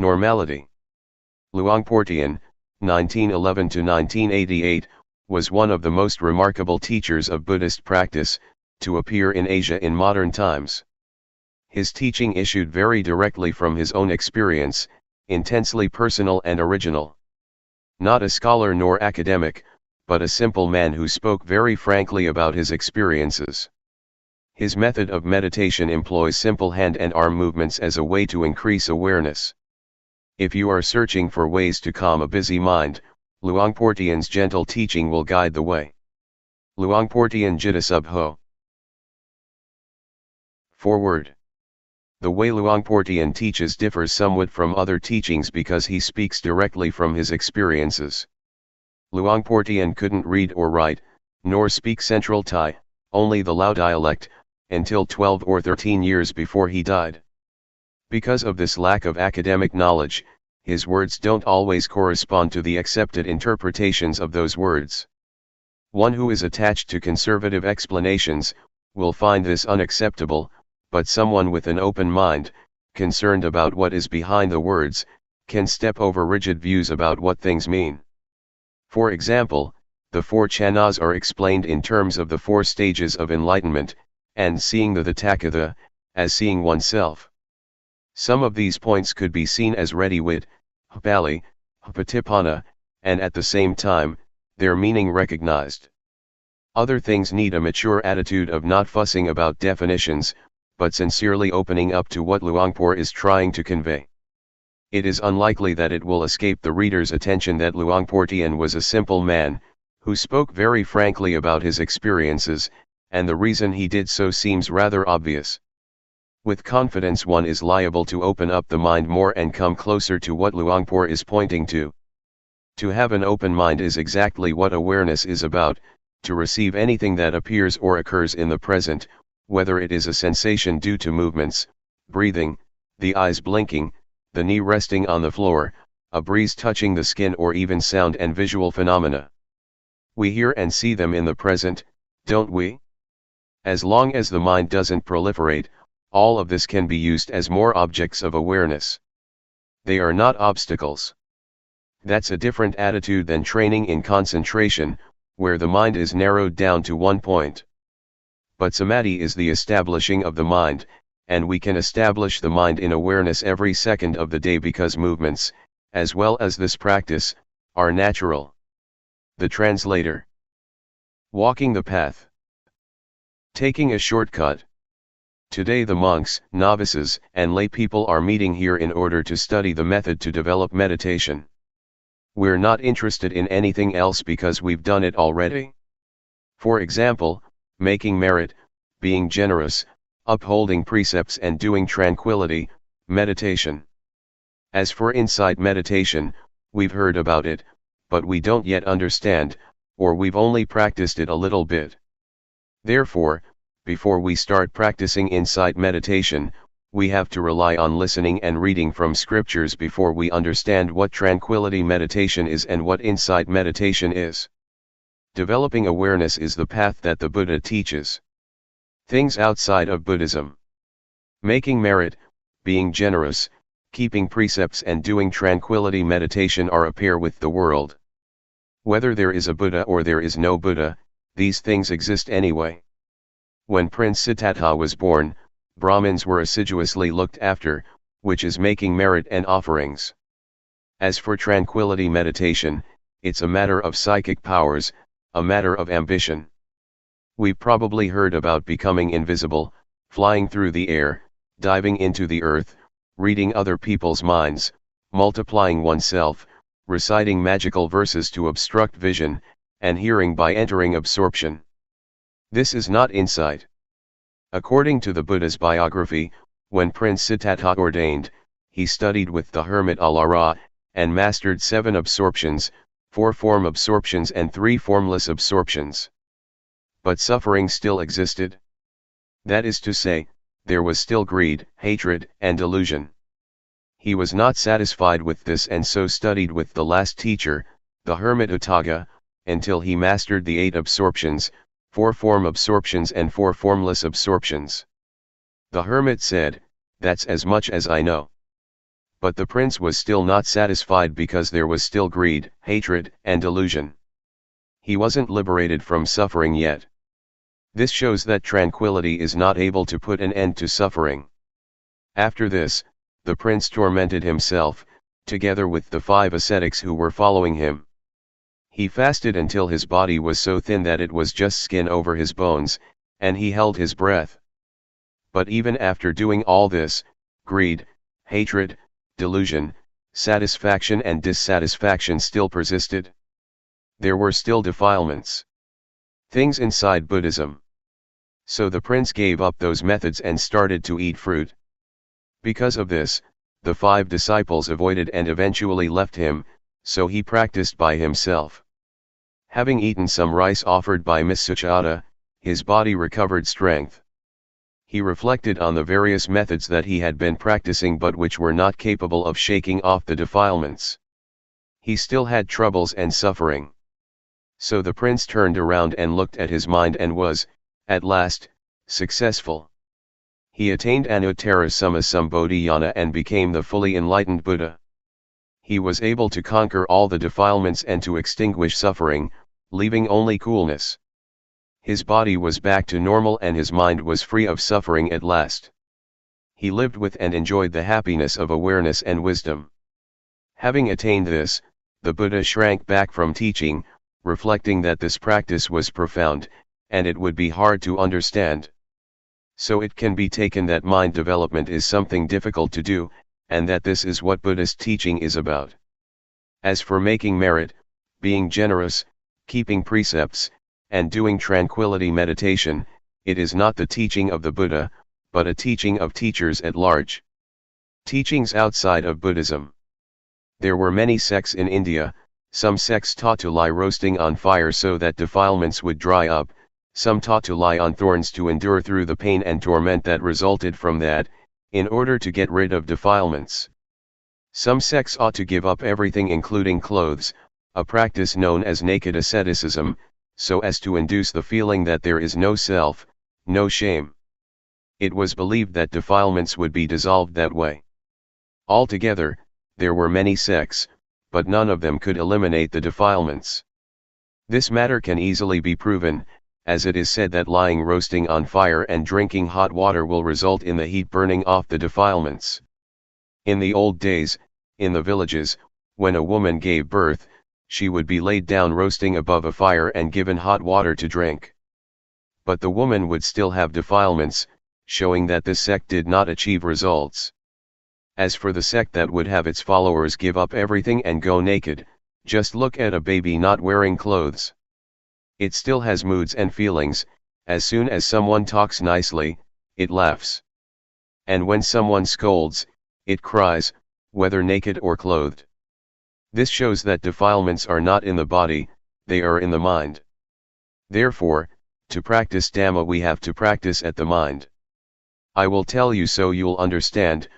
Normality. Luangpor Teean, 1911 to 1988, was one of the most remarkable teachers of Buddhist practice to appear in Asia in modern times. His teaching issued very directly from his own experience, intensely personal and original. Not a scholar nor academic, but a simple man who spoke very frankly about his experiences. His method of meditation employs simple hand and arm movements as a way to increase awareness. If you are searching for ways to calm a busy mind, Luangpor Teean's gentle teaching will guide the way. Luangpor Teean Jita Sub Ho. Forward. The way Luangpor Teean teaches differs somewhat from other teachings because he speaks directly from his experiences. Luangpor Teean couldn't read or write, nor speak Central Thai, only the Lao dialect, until 12 or 13 years before he died. Because of this lack of academic knowledge, his words don't always correspond to the accepted interpretations of those words. One who is attached to conservative explanations will find this unacceptable, but someone with an open mind, concerned about what is behind the words, can step over rigid views about what things mean. For example, the four chanas are explained in terms of the four stages of enlightenment, and seeing the Tathagata, as seeing oneself. Some of these points could be seen as ready-wit, hapali, hapatipana, and at the same time, their meaning recognized. Other things need a mature attitude of not fussing about definitions, but sincerely opening up to what Luangpor is trying to convey. It is unlikely that it will escape the reader's attention that Luangpor Teean was a simple man, who spoke very frankly about his experiences, and the reason he did so seems rather obvious. With confidence one is liable to open up the mind more and come closer to what Luangpor is pointing to. To have an open mind is exactly what awareness is about, to receive anything that appears or occurs in the present, whether it is a sensation due to movements, breathing, the eyes blinking, the knee resting on the floor, a breeze touching the skin, or even sound and visual phenomena. We hear and see them in the present, don't we? As long as the mind doesn't proliferate, all of this can be used as more objects of awareness. They are not obstacles. That's a different attitude than training in concentration, where the mind is narrowed down to one point. But samadhi is the establishing of the mind, and we can establish the mind in awareness every second of the day because movements, as well as this practice, are natural. The translator. Walking the path. Taking a shortcut. Today the monks, novices, and lay people are meeting here in order to study the method to develop meditation. We're not interested in anything else because we've done it already. For example, making merit, being generous, upholding precepts, and doing tranquility, meditation. As for insight meditation, we've heard about it, but we don't yet understand, or we've only practiced it a little bit. Therefore, before we start practicing insight meditation, we have to rely on listening and reading from scriptures before we understand what tranquility meditation is and what insight meditation is. Developing awareness is the path that the Buddha teaches. Things outside of Buddhism. Making merit, being generous, keeping precepts, and doing tranquility meditation are a pair with the world. Whether there is a Buddha or there is no Buddha, these things exist anyway. When Prince Siddhartha was born, Brahmins were assiduously looked after, which is making merit and offerings. As for tranquility meditation, it's a matter of psychic powers, a matter of ambition. We've probably heard about becoming invisible, flying through the air, diving into the earth, reading other people's minds, multiplying oneself, reciting magical verses to obstruct vision, and hearing by entering absorption. This is not insight. According to the Buddha's biography, when Prince Siddhartha ordained, he studied with the hermit Alara, and mastered 7 absorptions, 4 form absorptions and 3 formless absorptions. But suffering still existed. That is to say, there was still greed, hatred, and delusion. He was not satisfied with this and so studied with the last teacher, the hermit Utthaga, until he mastered the 8 absorptions, 4 form absorptions and 4 formless absorptions. The hermit said, "That's as much as I know." But the prince was still not satisfied because there was still greed, hatred, and delusion. He wasn't liberated from suffering yet. This shows that tranquility is not able to put an end to suffering. After this, the prince tormented himself, together with the 5 ascetics who were following him. He fasted until his body was so thin that it was just skin over his bones, and he held his breath. But even after doing all this, greed, hatred, delusion, satisfaction and dissatisfaction still persisted. There were still defilements. Things inside Buddhism. So the prince gave up those methods and started to eat fruit. Because of this, the 5 disciples avoided and eventually left him, so he practiced by himself. Having eaten some rice offered by Miss Suchata, his body recovered strength. He reflected on the various methods that he had been practicing but which were not capable of shaking off the defilements. He still had troubles and suffering. So the prince turned around and looked at his mind and was, at last, successful. He attained Anuttara Sammasambodhiyana and became the fully enlightened Buddha. He was able to conquer all the defilements and to extinguish suffering, leaving only coolness. His body was back to normal and his mind was free of suffering at last. He lived with and enjoyed the happiness of awareness and wisdom. Having attained this, the Buddha shrank back from teaching, reflecting that this practice was profound, and it would be hard to understand. So it can be taken that mind development is something difficult to do, and that this is what Buddhist teaching is about. As for making merit, being generous, keeping precepts, and doing tranquility meditation, it is not the teaching of the Buddha, but a teaching of teachers at large. Teachings outside of Buddhism. There were many sects in India. Some sects taught to lie roasting on fire so that defilements would dry up, some taught to lie on thorns to endure through the pain and torment that resulted from that, in order to get rid of defilements. Some sects ought to give up everything including clothes, a practice known as naked asceticism, so as to induce the feeling that there is no self, no shame. It was believed that defilements would be dissolved that way. Altogether, there were many sects, but none of them could eliminate the defilements. This matter can easily be proven, as it is said that lying roasting on fire and drinking hot water will result in the heat burning off the defilements. In the old days, in the villages, when a woman gave birth, she would be laid down roasting above a fire and given hot water to drink. But the woman would still have defilements, showing that this sect did not achieve results. As for the sect that would have its followers give up everything and go naked, just look at a baby not wearing clothes. It still has moods and feelings. As soon as someone talks nicely, it laughs. And when someone scolds, it cries, whether naked or clothed. This shows that defilements are not in the body, they are in the mind. Therefore, to practice Dhamma we have to practice at the mind. I will tell you so you'll understand,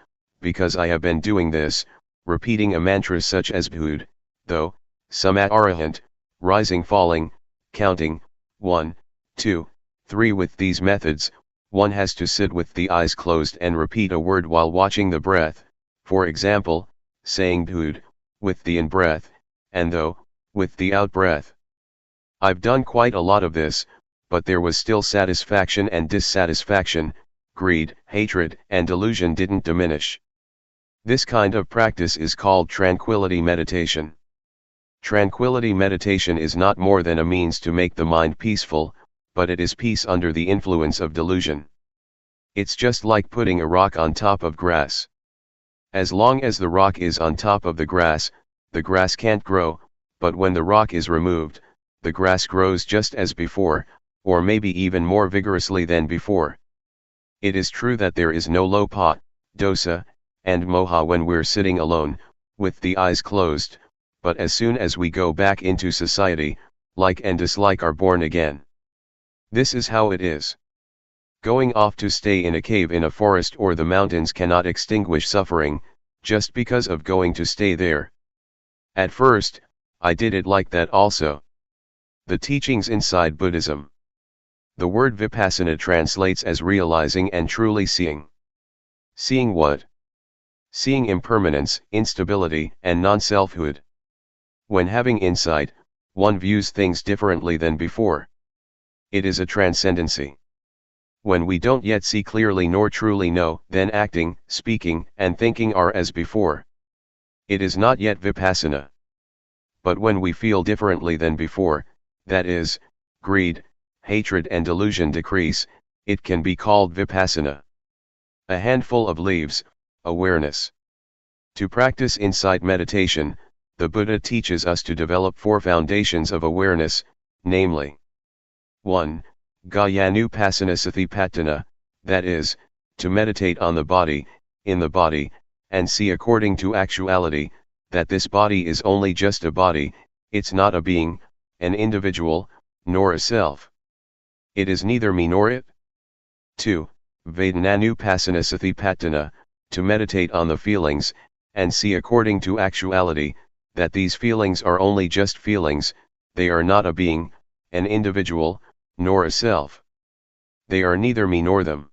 because I have been doing this, repeating a mantra such as Bhud, though, Samat Arahant, rising falling, counting, 1, 2, 3 with these methods, one has to sit with the eyes closed and repeat a word while watching the breath, for example, saying Bhud, with the in-breath, and though, with the out-breath. I've done quite a lot of this, but there was still satisfaction and dissatisfaction, greed, hatred, and delusion didn't diminish. This kind of practice is called tranquility meditation. Tranquility meditation is not more than a means to make the mind peaceful, but it is peace under the influence of delusion. It's just like putting a rock on top of grass. As long as the rock is on top of the grass can't grow, but when the rock is removed, the grass grows just as before, or maybe even more vigorously than before. It is true that there is no lopa, dosa, and moha when we're sitting alone, with the eyes closed, but as soon as we go back into society, like and dislike are born again. This is how it is. Going off to stay in a cave in a forest or the mountains cannot extinguish suffering, just because of going to stay there. At first, I did it like that also. The teachings inside Buddhism. The word Vipassana translates as realizing and truly seeing. Seeing what? Seeing impermanence, instability, and non-selfhood. When having insight, one views things differently than before. It is a transcendency. When we don't yet see clearly nor truly know, then acting, speaking, and thinking are as before. It is not yet Vipassana. But when we feel differently than before, that is, greed, hatred and delusion decrease, it can be called Vipassana. A handful of leaves, awareness. To practice insight meditation, the Buddha teaches us to develop 4 foundations of awareness, namely 1. Gayanupassana Satipatthana, that is, to meditate on the body, in the body, and see according to actuality, that this body is only just a body, it's not a being, an individual, nor a self. It is neither me nor it. 2. Vedananupassana Satipatthana, to meditate on the feelings, and see according to actuality, that these feelings are only just feelings, they are not a being, an individual, nor a self. They are neither me nor them.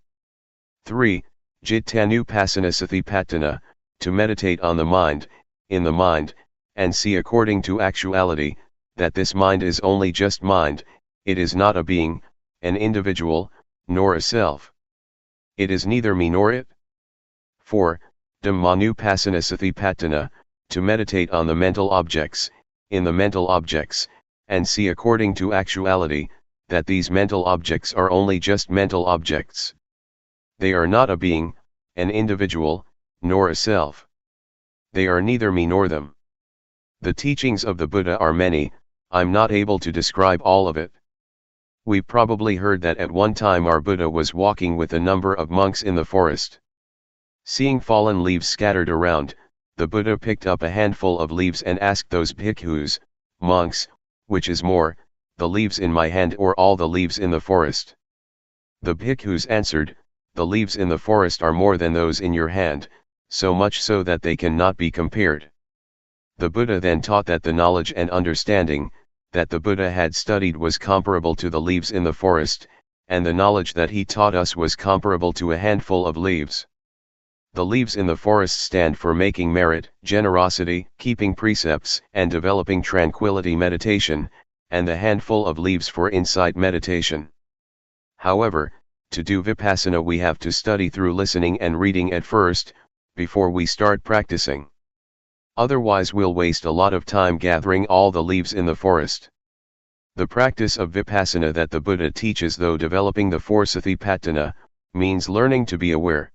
3. Jittanupassana Satipatthana, to meditate on the mind, in the mind, and see according to actuality, that this mind is only just mind, it is not a being, an individual, nor a self. It is neither me nor it. 4. Dhammanupassana Satipatthana, to meditate on the mental objects, in the mental objects, and see according to actuality, that these mental objects are only just mental objects. They are not a being, an individual, nor a self. They are neither me nor them. The teachings of the Buddha are many, I'm not able to describe all of it. We probably heard that at one time our Buddha was walking with a number of monks in the forest. Seeing fallen leaves scattered around, the Buddha picked up a handful of leaves and asked those bhikkhus, monks, which is more, the leaves in my hand or all the leaves in the forest? The bhikkhus answered, the leaves in the forest are more than those in your hand, so much so that they cannot be compared. The Buddha then taught that the knowledge and understanding that the Buddha had studied was comparable to the leaves in the forest, and the knowledge that he taught us was comparable to a handful of leaves. The leaves in the forest stand for making merit, generosity, keeping precepts, and developing tranquility meditation, and the handful of leaves for insight meditation. However, to do Vipassana we have to study through listening and reading at first, before we start practicing. Otherwise we'll waste a lot of time gathering all the leaves in the forest. The practice of Vipassana that the Buddha teaches, though developing the 4 Satipatthana, means learning to be aware.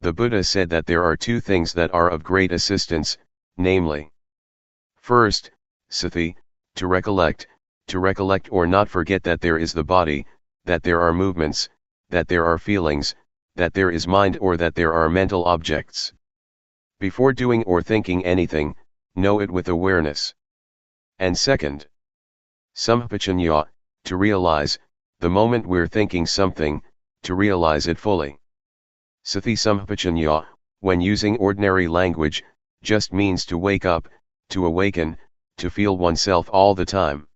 The Buddha said that there are 2 things that are of great assistance, namely, first, sati, to recollect or not forget that there is the body, that there are movements, that there are feelings, that there is mind or that there are mental objects. Before doing or thinking anything, know it with awareness. And second, sampajanya, to realize, the moment we're thinking something, to realize it fully. Sati sampajanya, when using ordinary language, just means to wake up, to awaken, to feel oneself all the time.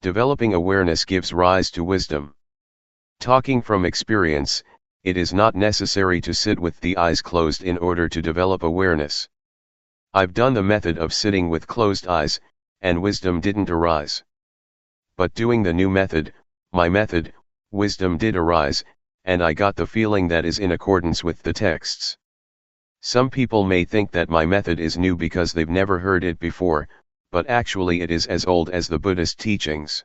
Developing awareness gives rise to wisdom. Talking from experience, it is not necessary to sit with the eyes closed in order to develop awareness. I've done the method of sitting with closed eyes, and wisdom didn't arise. But doing the new method, my method, wisdom did arise, and I got the feeling that is in accordance with the texts. Some people may think that my method is new because they've never heard it before, but actually it is as old as the Buddhist teachings.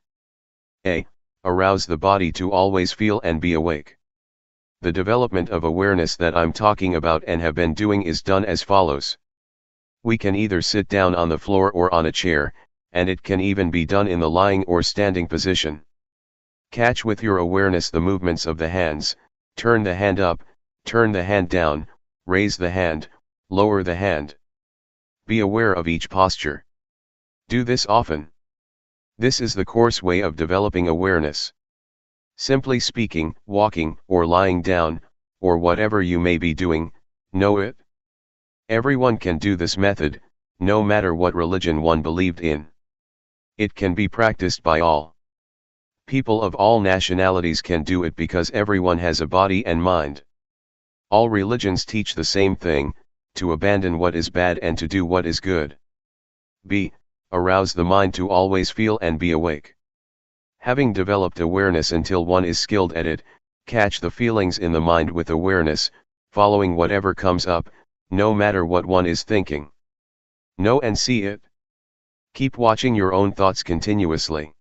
A. Arouse the body to always feel and be awake. The development of awareness that I'm talking about and have been doing is done as follows. We can either sit down on the floor or on a chair, and it can even be done in the lying or standing position. Catch with your awareness the movements of the hands, Turn the hand up, turn the hand down, raise the hand, lower the hand. Be aware of each posture. Do this often. This is the coarse way of developing awareness. Simply speaking, walking, or lying down, or whatever you may be doing, know it. Everyone can do this method, no matter what religion one believed in. It can be practiced by all. People of all nationalities can do it because everyone has a body and mind. All religions teach the same thing, to abandon what is bad and to do what is good. B. Arouse the mind to always feel and be awake. Having developed awareness until one is skilled at it, catch the feelings in the mind with awareness, following whatever comes up, no matter what one is thinking. Know and see it. Keep watching your own thoughts continuously.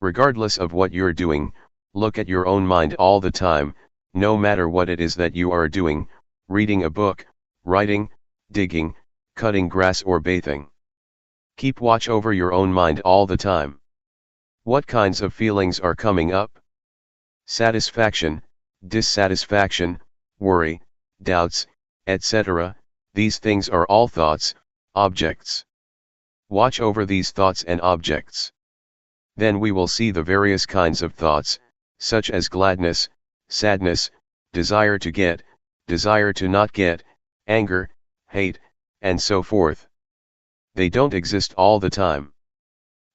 Regardless of what you're doing, look at your own mind all the time, no matter what it is that you are doing, reading a book, writing, digging, cutting grass or bathing. Keep watch over your own mind all the time. What kinds of feelings are coming up? Satisfaction, dissatisfaction, worry, doubts, etc. These things are all thoughts, objects. Watch over these thoughts and objects. Then we will see the various kinds of thoughts, such as gladness, sadness, desire to get, desire to not get, anger, hate, and so forth. They don't exist all the time.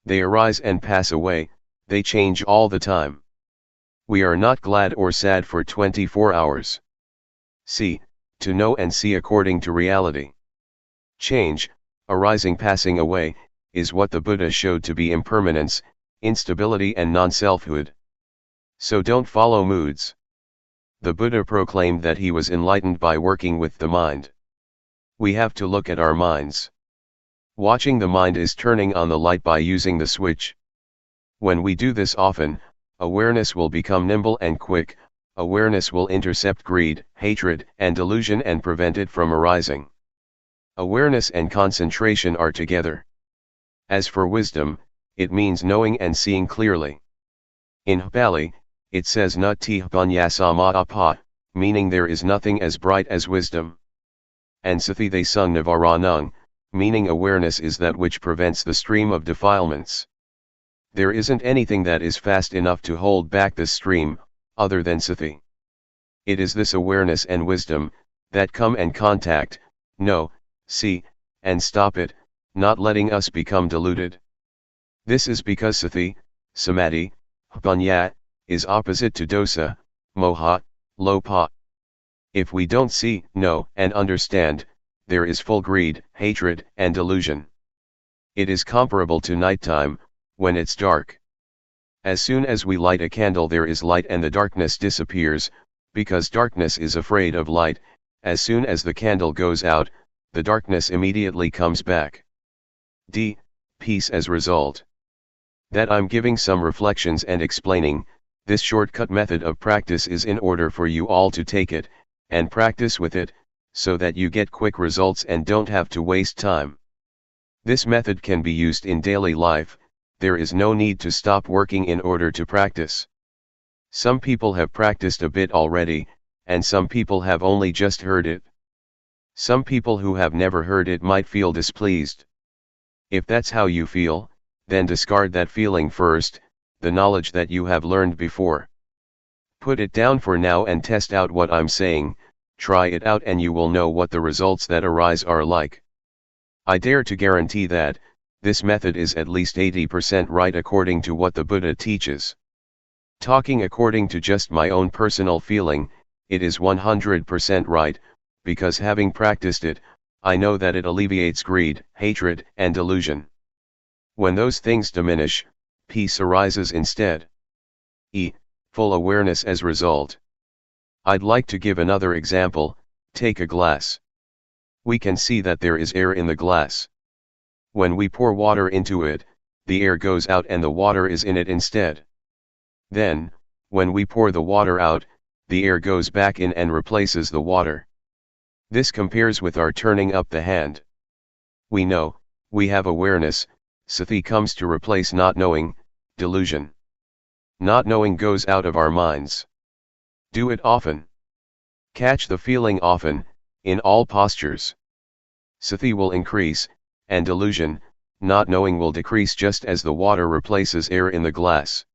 They arise and pass away, they change all the time. We are not glad or sad for 24 hours. See, to know and see according to reality. Change, arising passing away, is what the Buddha showed to be impermanence, instability and non-selfhood. So don't follow moods. The Buddha proclaimed that he was enlightened by working with the mind. We have to look at our minds. Watching the mind is turning on the light by using the switch. When we do this often, awareness will become nimble and quick, awareness will intercept greed, hatred, and delusion and prevent it from arising. Awareness and concentration are together. As for wisdom, it means knowing and seeing clearly. In Pali, it says Nati Panyasama, meaning there is nothing as bright as wisdom. And Sathi they sung Navaranung, meaning awareness is that which prevents the stream of defilements. There isn't anything that is fast enough to hold back this stream, other than Sathi. It is this awareness and wisdom, that come and contact, know, see, and stop it, not letting us become deluded. This is because Sathi, Samadhi, Panya, is opposite to dosa, moha, lopa. If we don't see, know, and understand, there is full greed, hatred, and delusion. It is comparable to nighttime, when it's dark. As soon as we light a candle there is light and the darkness disappears, because darkness is afraid of light. As soon as the candle goes out, the darkness immediately comes back. D. Peace as result. That I'm giving some reflections and explaining, this shortcut method of practice is in order for you all to take it, and practice with it, so that you get quick results and don't have to waste time. This method can be used in daily life, there is no need to stop working in order to practice. Some people have practiced a bit already, and some people have only just heard it. Some people who have never heard it might feel displeased. If that's how you feel, then discard that feeling first, the knowledge that you have learned before. Put it down for now and test out what I'm saying, try it out and you will know what the results that arise are like. I dare to guarantee that, this method is at least 80% right according to what the Buddha teaches. Talking according to just my own personal feeling, it is 100% right, because having practiced it, I know that it alleviates greed, hatred, and delusion. When those things diminish, peace arises instead. E. Full awareness as result. I'd like to give another example. Take a glass. We can see that there is air in the glass. When we pour water into it, the air goes out and the water is in it instead. Then, when we pour the water out, the air goes back in and replaces the water. This compares with our turning up the hand. We know, we have awareness, Sathi comes to replace not knowing, delusion. Not knowing goes out of our minds. Do it often. Catch the feeling often, in all postures. Sati will increase, and delusion, not knowing, will decrease just as the water replaces air in the glass.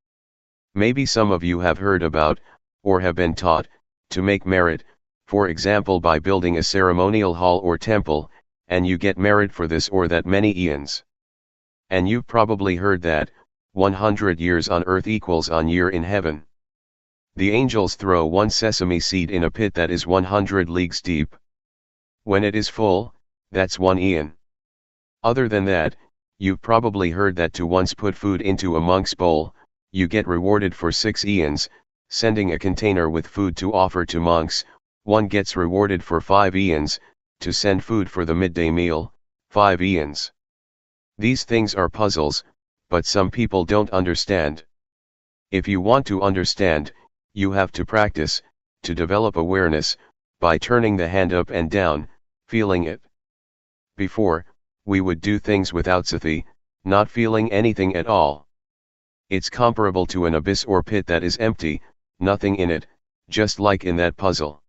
Maybe some of you have heard about, or have been taught, to make merit, for example by building a ceremonial hall or temple, and you get merit for this or that many eons. And you've probably heard that, 100 years on earth equals one year in heaven. The angels throw one sesame seed in a pit that is 100 leagues deep. When it is full, that's 1 eon. Other than that, you've probably heard that to once put food into a monk's bowl, you get rewarded for 6 eons, sending a container with food to offer to monks, one gets rewarded for 5 eons, to send food for the midday meal, 5 eons. These things are puzzles, but some people don't understand. If you want to understand, you have to practice, to develop awareness, by turning the hand up and down, feeling it. Before, we would do things without sati, not feeling anything at all. It's comparable to an abyss or pit that is empty, nothing in it, just like in that puzzle.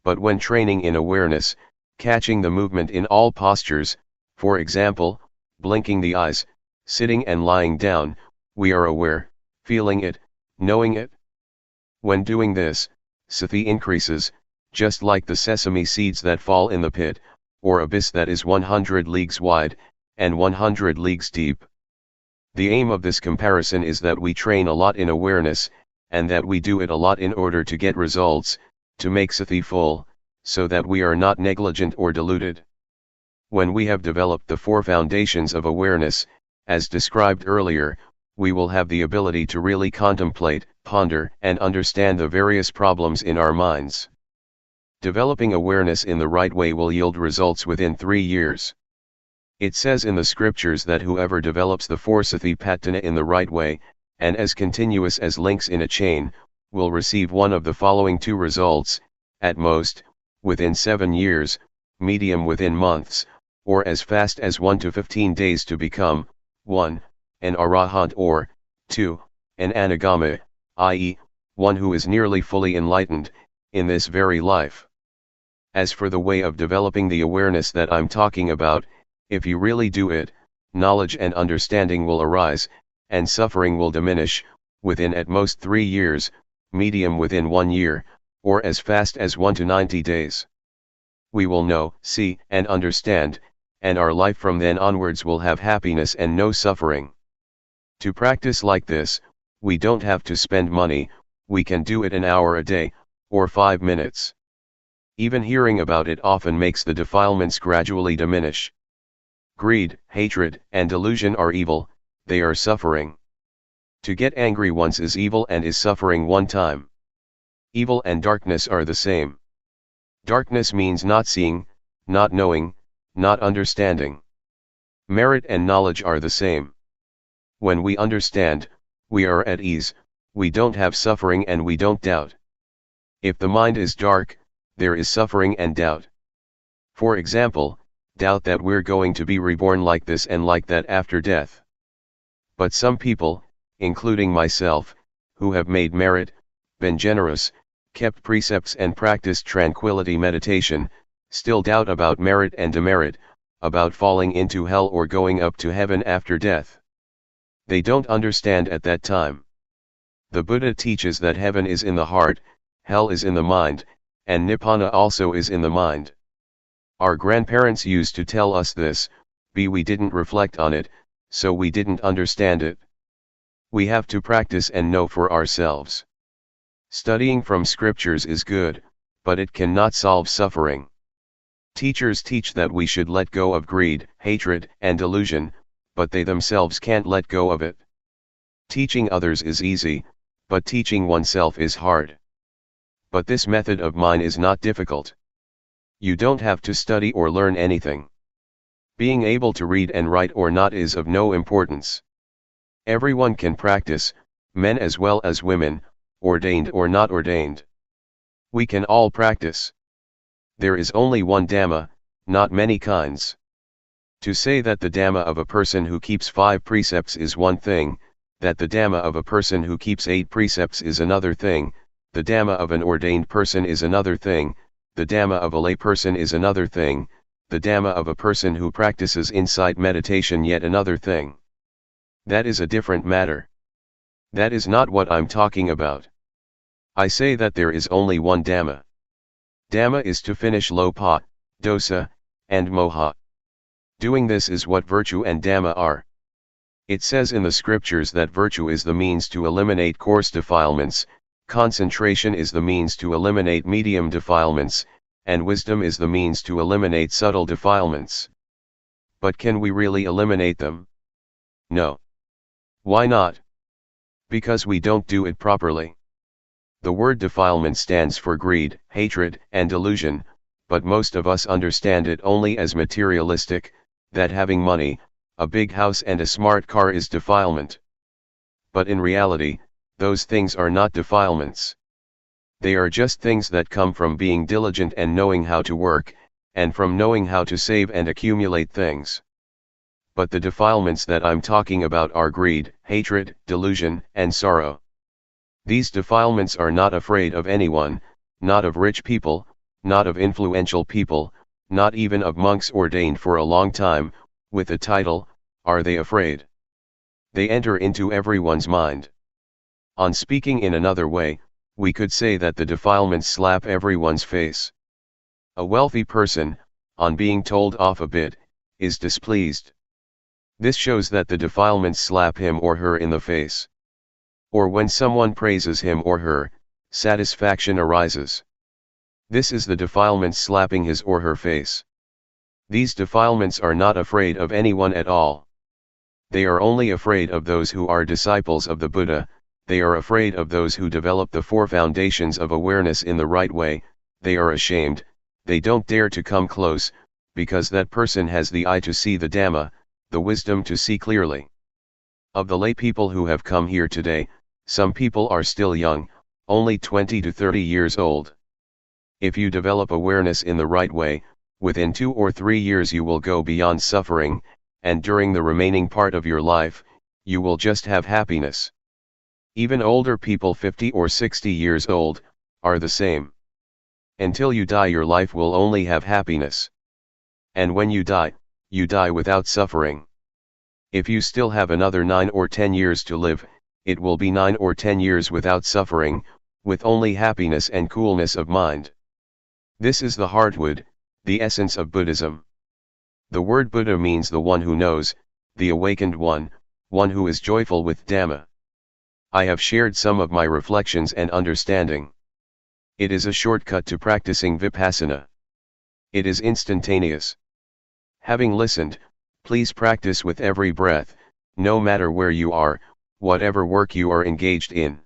But when training in awareness, catching the movement in all postures, for example, blinking the eyes, sitting and lying down, we are aware, feeling it, knowing it. When doing this, sati increases, just like the sesame seeds that fall in the pit, or abyss that is 100 leagues wide, and 100 leagues deep. The aim of this comparison is that we train a lot in awareness, and that we do it a lot in order to get results, to make sati full, so that we are not negligent or deluded. When we have developed the 4 foundations of awareness, as described earlier, we will have the ability to really contemplate, ponder, and understand the various problems in our minds. Developing awareness in the right way will yield results within 3 years. It says in the scriptures that whoever develops the 4 satipatthana in the right way, and as continuous as links in a chain, will receive one of the following 2 results, at most, within 7 years, medium within months, or as fast as 1 to 15 days to become, 1, an arahant, or 2, an anagama, i.e., one who is nearly fully enlightened, in this very life. As for the way of developing the awareness that I'm talking about, if you really do it, knowledge and understanding will arise, and suffering will diminish, within at most 3 years, medium within 1 year, or as fast as 1 to 90 days. We will know, see, and understand, and our life from then onwards will have happiness and no suffering. To practice like this, we don't have to spend money, we can do it an hour a day, or 5 minutes. Even hearing about it often makes the defilements gradually diminish. Greed, hatred, and delusion are evil, they are suffering. To get angry once is evil and is suffering one time. Evil and darkness are the same. Darkness means not seeing, not knowing, not understanding. Merit and knowledge are the same. When we understand, we are at ease, we don't have suffering and we don't doubt. If the mind is dark, there is suffering and doubt. For example, doubt that we're going to be reborn like this and like that after death. But some people, including myself, who have made merit, been generous, kept precepts and practiced tranquility meditation, still doubt about merit and demerit, about falling into hell or going up to heaven after death. They don't understand at that time. The Buddha teaches that heaven is in the heart, hell is in the mind, and Nibbana also is in the mind. Our grandparents used to tell us this, but we didn't reflect on it, so we didn't understand it. We have to practice and know for ourselves. Studying from scriptures is good, but it cannot solve suffering. Teachers teach that we should let go of greed, hatred, and delusion, but they themselves can't let go of it. Teaching others is easy, but teaching oneself is hard. But this method of mine is not difficult. You don't have to study or learn anything. Being able to read and write or not is of no importance. Everyone can practice, men as well as women, ordained or not ordained. We can all practice. There is only one Dhamma, not many kinds. To say that the Dhamma of a person who keeps 5 precepts is one thing, that the Dhamma of a person who keeps 8 precepts is another thing, The Dhamma of an ordained person is another thing, the Dhamma of a lay person is another thing, the Dhamma of a person who practices insight meditation yet another thing. That is a different matter. That is not what I'm talking about. I say that there is only one Dhamma. Dhamma is to finish lopa, dosa, and moha. Doing this is what virtue and Dhamma are. It says in the scriptures that virtue is the means to eliminate coarse defilements, concentration is the means to eliminate medium defilements, and wisdom is the means to eliminate subtle defilements. But can we really eliminate them? No. Why not? Because we don't do it properly. The word defilement stands for greed, hatred, and delusion, but most of us understand it only as materialistic, that having money, a big house and a smart car is defilement. But in reality, those things are not defilements. They are just things that come from being diligent and knowing how to work, and from knowing how to save and accumulate things. But the defilements that I'm talking about are greed, hatred, delusion, and sorrow. These defilements are not afraid of anyone, not of rich people, not of influential people, not even of monks ordained for a long time, with a title, are they afraid? They enter into everyone's mind. On speaking in another way, we could say that the defilements slap everyone's face. A wealthy person, on being told off a bit, is displeased. This shows that the defilements slap him or her in the face. Or when someone praises him or her, satisfaction arises. This is the defilements slapping his or her face. These defilements are not afraid of anyone at all. They are only afraid of those who are disciples of the Buddha. They are afraid of those who develop the four foundations of awareness in the right way. They are ashamed, they don't dare to come close, because that person has the eye to see the Dhamma, the wisdom to see clearly. Of the lay people who have come here today, some people are still young, only 20 to 30 years old. If you develop awareness in the right way, within 2 or 3 years you will go beyond suffering, and during the remaining part of your life, you will just have happiness. Even older people 50 or 60 years old, are the same. Until you die your life will only have happiness. And when you die without suffering. If you still have another 9 or 10 years to live, it will be 9 or 10 years without suffering, with only happiness and coolness of mind. This is the heartwood, the essence of Buddhism. The word Buddha means the one who knows, the awakened one who is joyful with Dhamma. I have shared some of my reflections and understanding. It is a shortcut to practicing Vipassana. It is instantaneous. Having listened, please practice with every breath, no matter where you are, whatever work you are engaged in.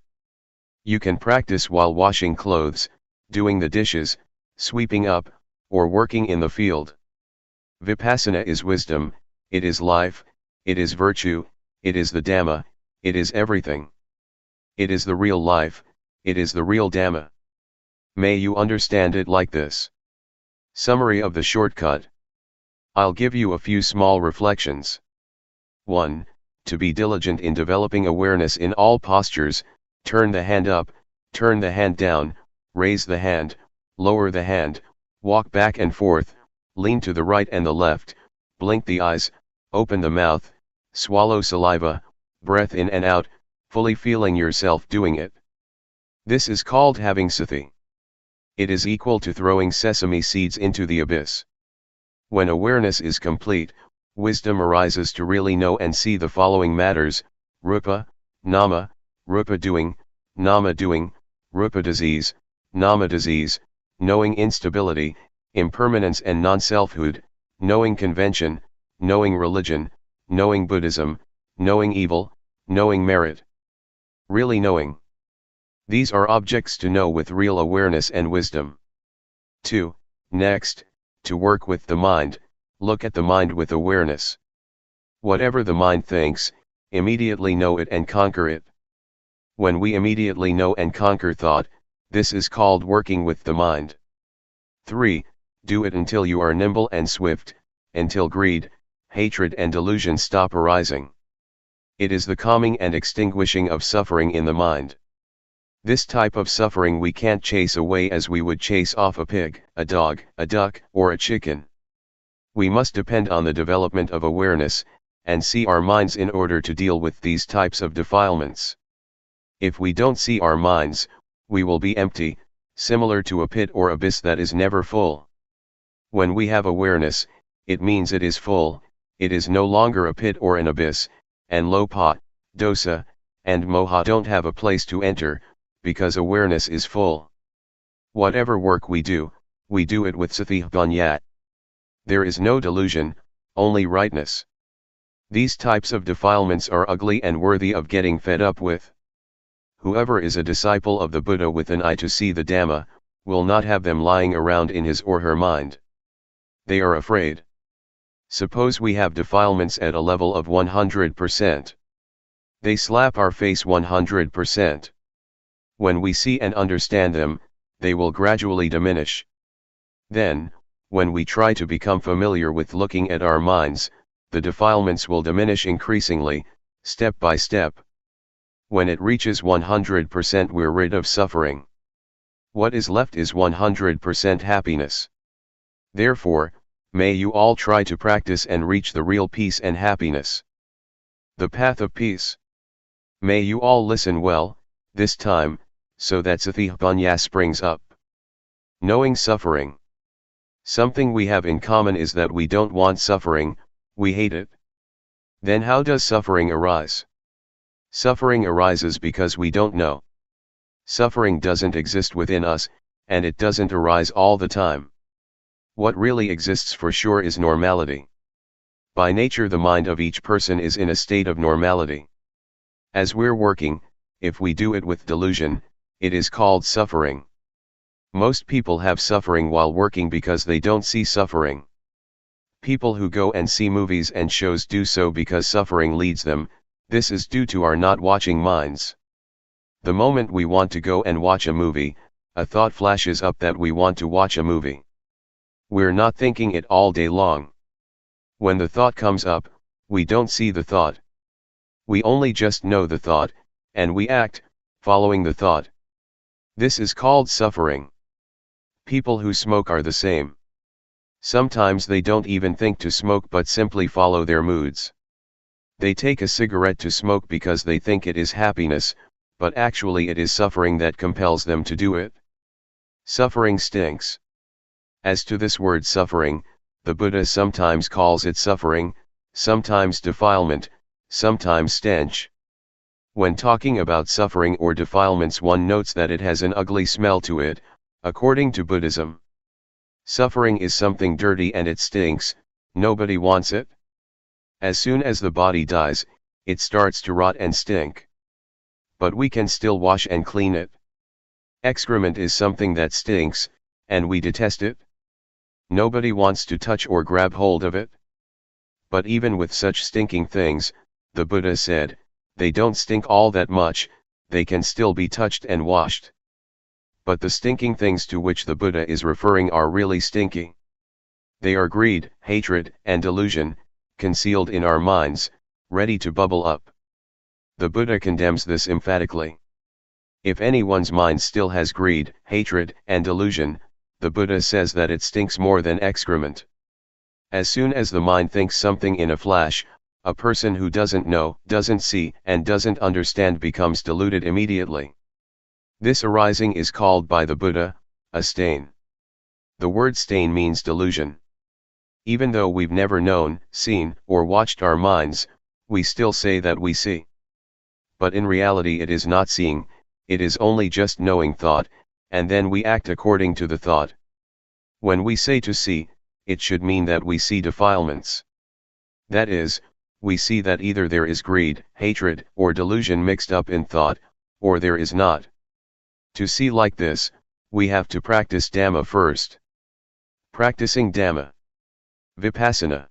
You can practice while washing clothes, doing the dishes, sweeping up, or working in the field. Vipassana is wisdom, it is life, it is virtue, it is the Dhamma, it is everything. It is the real life, it is the real Dhamma. May you understand it like this. Summary of the shortcut. I'll give you a few small reflections. 1. To be diligent in developing awareness in all postures, turn the hand up, turn the hand down, raise the hand, lower the hand, walk back and forth, lean to the right and the left, blink the eyes, open the mouth, swallow saliva, breath in and out, fully feeling yourself doing it. This is called having sati. It is equal to throwing sesame seeds into the abyss. When awareness is complete, wisdom arises to really know and see the following matters: rupa, nama, rupa doing, nama doing, rupa disease, nama disease, knowing instability, impermanence and non-selfhood, knowing convention, knowing religion, knowing Buddhism, knowing evil, knowing merit. Really knowing. These are objects to know with real awareness and wisdom. 2. Next, to work with the mind, look at the mind with awareness. Whatever the mind thinks, immediately know it and conquer it. When we immediately know and conquer thought, this is called working with the mind. 3. Do it until you are nimble and swift, until greed, hatred and delusion stop arising. It is the calming and extinguishing of suffering in the mind. This type of suffering we can't chase away as we would chase off a pig, a dog, a duck, or a chicken. We must depend on the development of awareness, and see our minds in order to deal with these types of defilements. If we don't see our minds, we will be empty, similar to a pit or abyss that is never full. When we have awareness, it means it is full, it is no longer a pit or an abyss, and lopa, dosa, and moha don't have a place to enter, because awareness is full. Whatever work we do it with sati panyat. There is no delusion, only rightness. These types of defilements are ugly and worthy of getting fed up with. Whoever is a disciple of the Buddha with an eye to see the Dhamma, will not have them lying around in his or her mind. They are afraid. Suppose we have defilements at a level of 100%. They slap our face 100%. When we see and understand them, they will gradually diminish. Then, when we try to become familiar with looking at our minds, the defilements will diminish increasingly, step by step. When it reaches 100%, we're rid of suffering. What is left is 100% happiness. Therefore, may you all try to practice and reach the real peace and happiness. The path of peace. May you all listen well, this time, so that Satipanya springs up. Knowing suffering. Something we have in common is that we don't want suffering, we hate it. Then how does suffering arise? Suffering arises because we don't know. Suffering doesn't exist within us, and it doesn't arise all the time. What really exists for sure is normality. By nature, the mind of each person is in a state of normality. As we're working, if we do it with delusion, it is called suffering. Most people have suffering while working because they don't see suffering. People who go and see movies and shows do so because suffering leads them. This is due to our not watching minds. The moment we want to go and watch a movie, a thought flashes up that we want to watch a movie. We're not thinking it all day long. When the thought comes up, we don't see the thought. We only just know the thought, and we act, following the thought. This is called suffering. People who smoke are the same. Sometimes they don't even think to smoke but simply follow their moods. They take a cigarette to smoke because they think it is happiness, but actually it is suffering that compels them to do it. Suffering stinks. As to this word suffering, the Buddha sometimes calls it suffering, sometimes defilement, sometimes stench. When talking about suffering or defilements, one notes that it has an ugly smell to it, according to Buddhism. Suffering is something dirty and it stinks, nobody wants it. As soon as the body dies, it starts to rot and stink. But we can still wash and clean it. Excrement is something that stinks, and we detest it. Nobody wants to touch or grab hold of it. But even with such stinking things, the Buddha said, they don't stink all that much, they can still be touched and washed. But the stinking things to which the Buddha is referring are really stinky. They are greed, hatred, and delusion, concealed in our minds, ready to bubble up. The Buddha condemns this emphatically. If anyone's mind still has greed, hatred, and delusion, the Buddha says that it stinks more than excrement. As soon as the mind thinks something in a flash, a person who doesn't know, doesn't see, and doesn't understand becomes deluded immediately. This arising is called by the Buddha, a stain. The word stain means delusion. Even though we've never known, seen, or watched our minds, we still say that we see. But in reality it is not seeing, it is only just knowing thought, and then we act according to the thought. When we say to see, it should mean that we see defilements. That is, we see that either there is greed, hatred, or delusion mixed up in thought, or there is not. To see like this, we have to practice Dhamma first. Practicing Dhamma. Vipassana.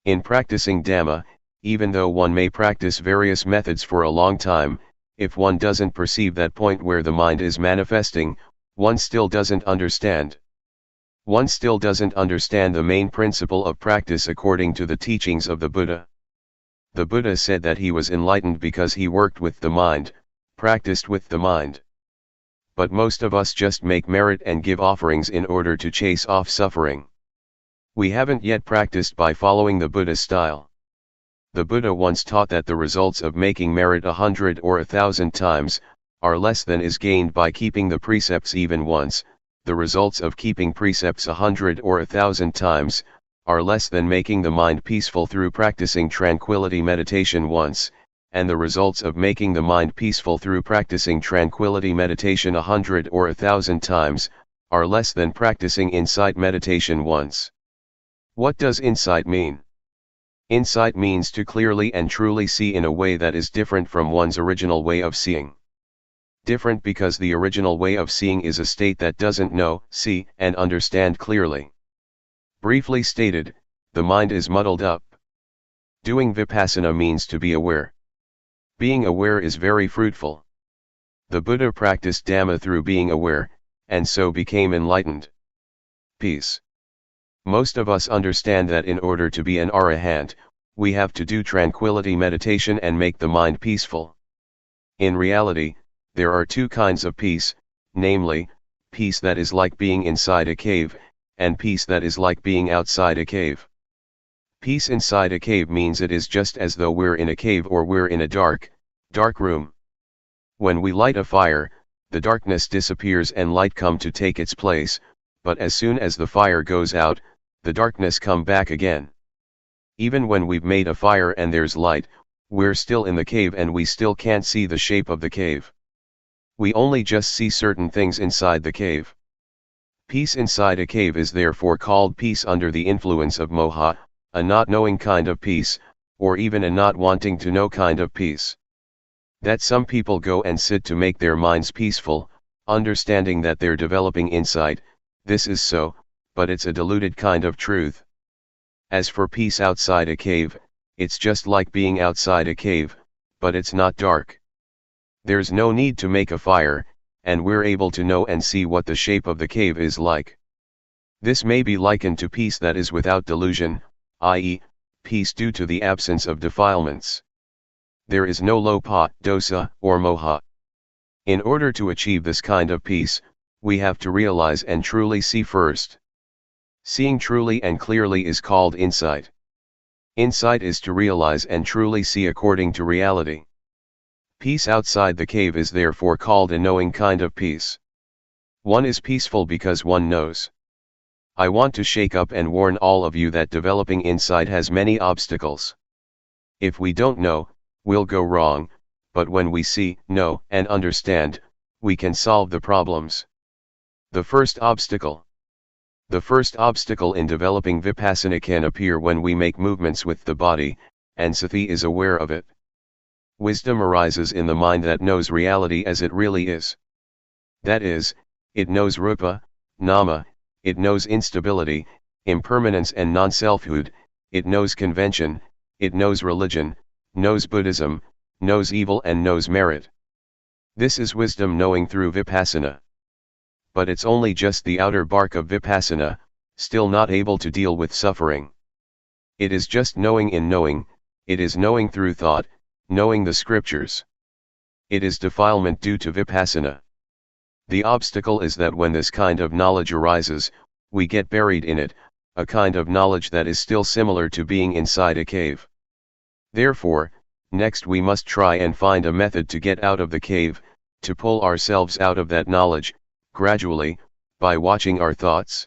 In practicing Dhamma, even though one may practice various methods for a long time, if one doesn't perceive that point where the mind is manifesting, one still doesn't understand. One still doesn't understand the main principle of practice according to the teachings of the Buddha. The Buddha said that he was enlightened because he worked with the mind, practiced with the mind. but most of us just make merit and give offerings in order to chase off suffering. We haven't yet practiced by following the Buddha style. The Buddha once taught that the results of making merit 100 or 1,000 times are less than is gained by keeping the precepts even once. The results of keeping precepts 100 or 1,000 times are less than making the mind peaceful through practicing tranquility meditation once, and the results of making the mind peaceful through practicing tranquility meditation 100 or 1,000 times are less than practicing insight meditation once. What does insight mean? Insight means to clearly and truly see in a way that is different from one's original way of seeing. Different because the original way of seeing is a state that doesn't know, see, and understand clearly. Briefly stated, the mind is muddled up. Doing Vipassana means to be aware. Being aware is very fruitful. The Buddha practiced Dhamma through being aware, and so became enlightened. Peace. Most of us understand that in order to be an arahant, we have to do tranquility meditation and make the mind peaceful. In reality, there are two kinds of peace, namely, peace that is like being inside a cave, and peace that is like being outside a cave. Peace inside a cave means it is just as though we're in a cave or we're in a dark room. When we light a fire, the darkness disappears and light come to take its place, but as soon as the fire goes out, the darkness come back again. Even when we've made a fire and there's light, we're still in the cave and we still can't see the shape of the cave. We only just see certain things inside the cave. Peace inside a cave is therefore called peace under the influence of moha, a not knowing kind of peace, or even a not wanting to know kind of peace. That some people go and sit to make their minds peaceful, understanding that they're developing insight, this is so, but it's a diluted kind of truth. As for peace outside a cave, it's just like being outside a cave, but it's not dark. There's no need to make a fire, and we're able to know and see what the shape of the cave is like. This may be likened to peace that is without delusion, i.e., peace due to the absence of defilements. There is no lopa, dosa, or moha. In order to achieve this kind of peace, we have to realize and truly see first. Seeing truly and clearly is called insight. Insight is to realize and truly see according to reality. Peace outside the cave is therefore called a knowing kind of peace. One is peaceful because one knows. I want to shake up and warn all of you that developing insight has many obstacles. If we don't know, we'll go wrong, but when we see, know, and understand, we can solve the problems. The first obstacle. The first obstacle in developing Vipassana can appear when we make movements with the body, and Sati is aware of it. Wisdom arises in the mind that knows reality as it really is. That is, it knows rupa, nama, it knows instability, impermanence and non-selfhood, it knows convention, it knows religion, knows Buddhism, knows evil and knows merit. This is wisdom knowing through Vipassana. But it's only just the outer bark of Vipassana, still not able to deal with suffering. It is just knowing in knowing, it is knowing through thought, knowing the scriptures. It is defilement due to Vipassana. The obstacle is that when this kind of knowledge arises, we get buried in it, a kind of knowledge that is still similar to being inside a cave. Therefore, next we must try and find a method to get out of the cave, to pull ourselves out of that knowledge, gradually, by watching our thoughts.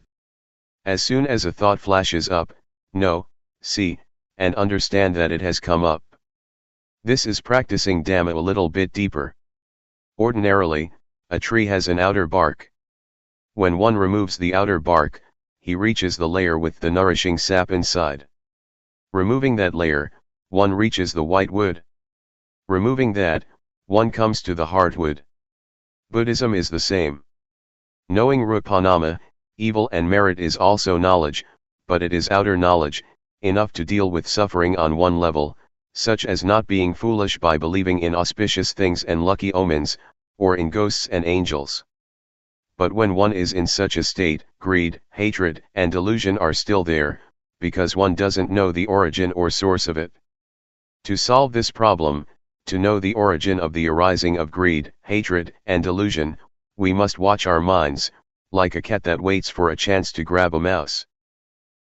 As soon as a thought flashes up, know, see, and understand that it has come up. This is practicing Dhamma a little bit deeper. Ordinarily, a tree has an outer bark. When one removes the outer bark, he reaches the layer with the nourishing sap inside. Removing that layer, one reaches the white wood. Removing that, one comes to the hardwood. Buddhism is the same. Knowing rupanama, evil and merit is also knowledge, but it is outer knowledge, enough to deal with suffering on one level, such as not being foolish by believing in auspicious things and lucky omens, or in ghosts and angels. But when one is in such a state, greed, hatred, and delusion are still there, because one doesn't know the origin or source of it. To solve this problem, to know the origin of the arising of greed, hatred, and delusion, We must watch our minds, like a cat that waits for a chance to grab a mouse.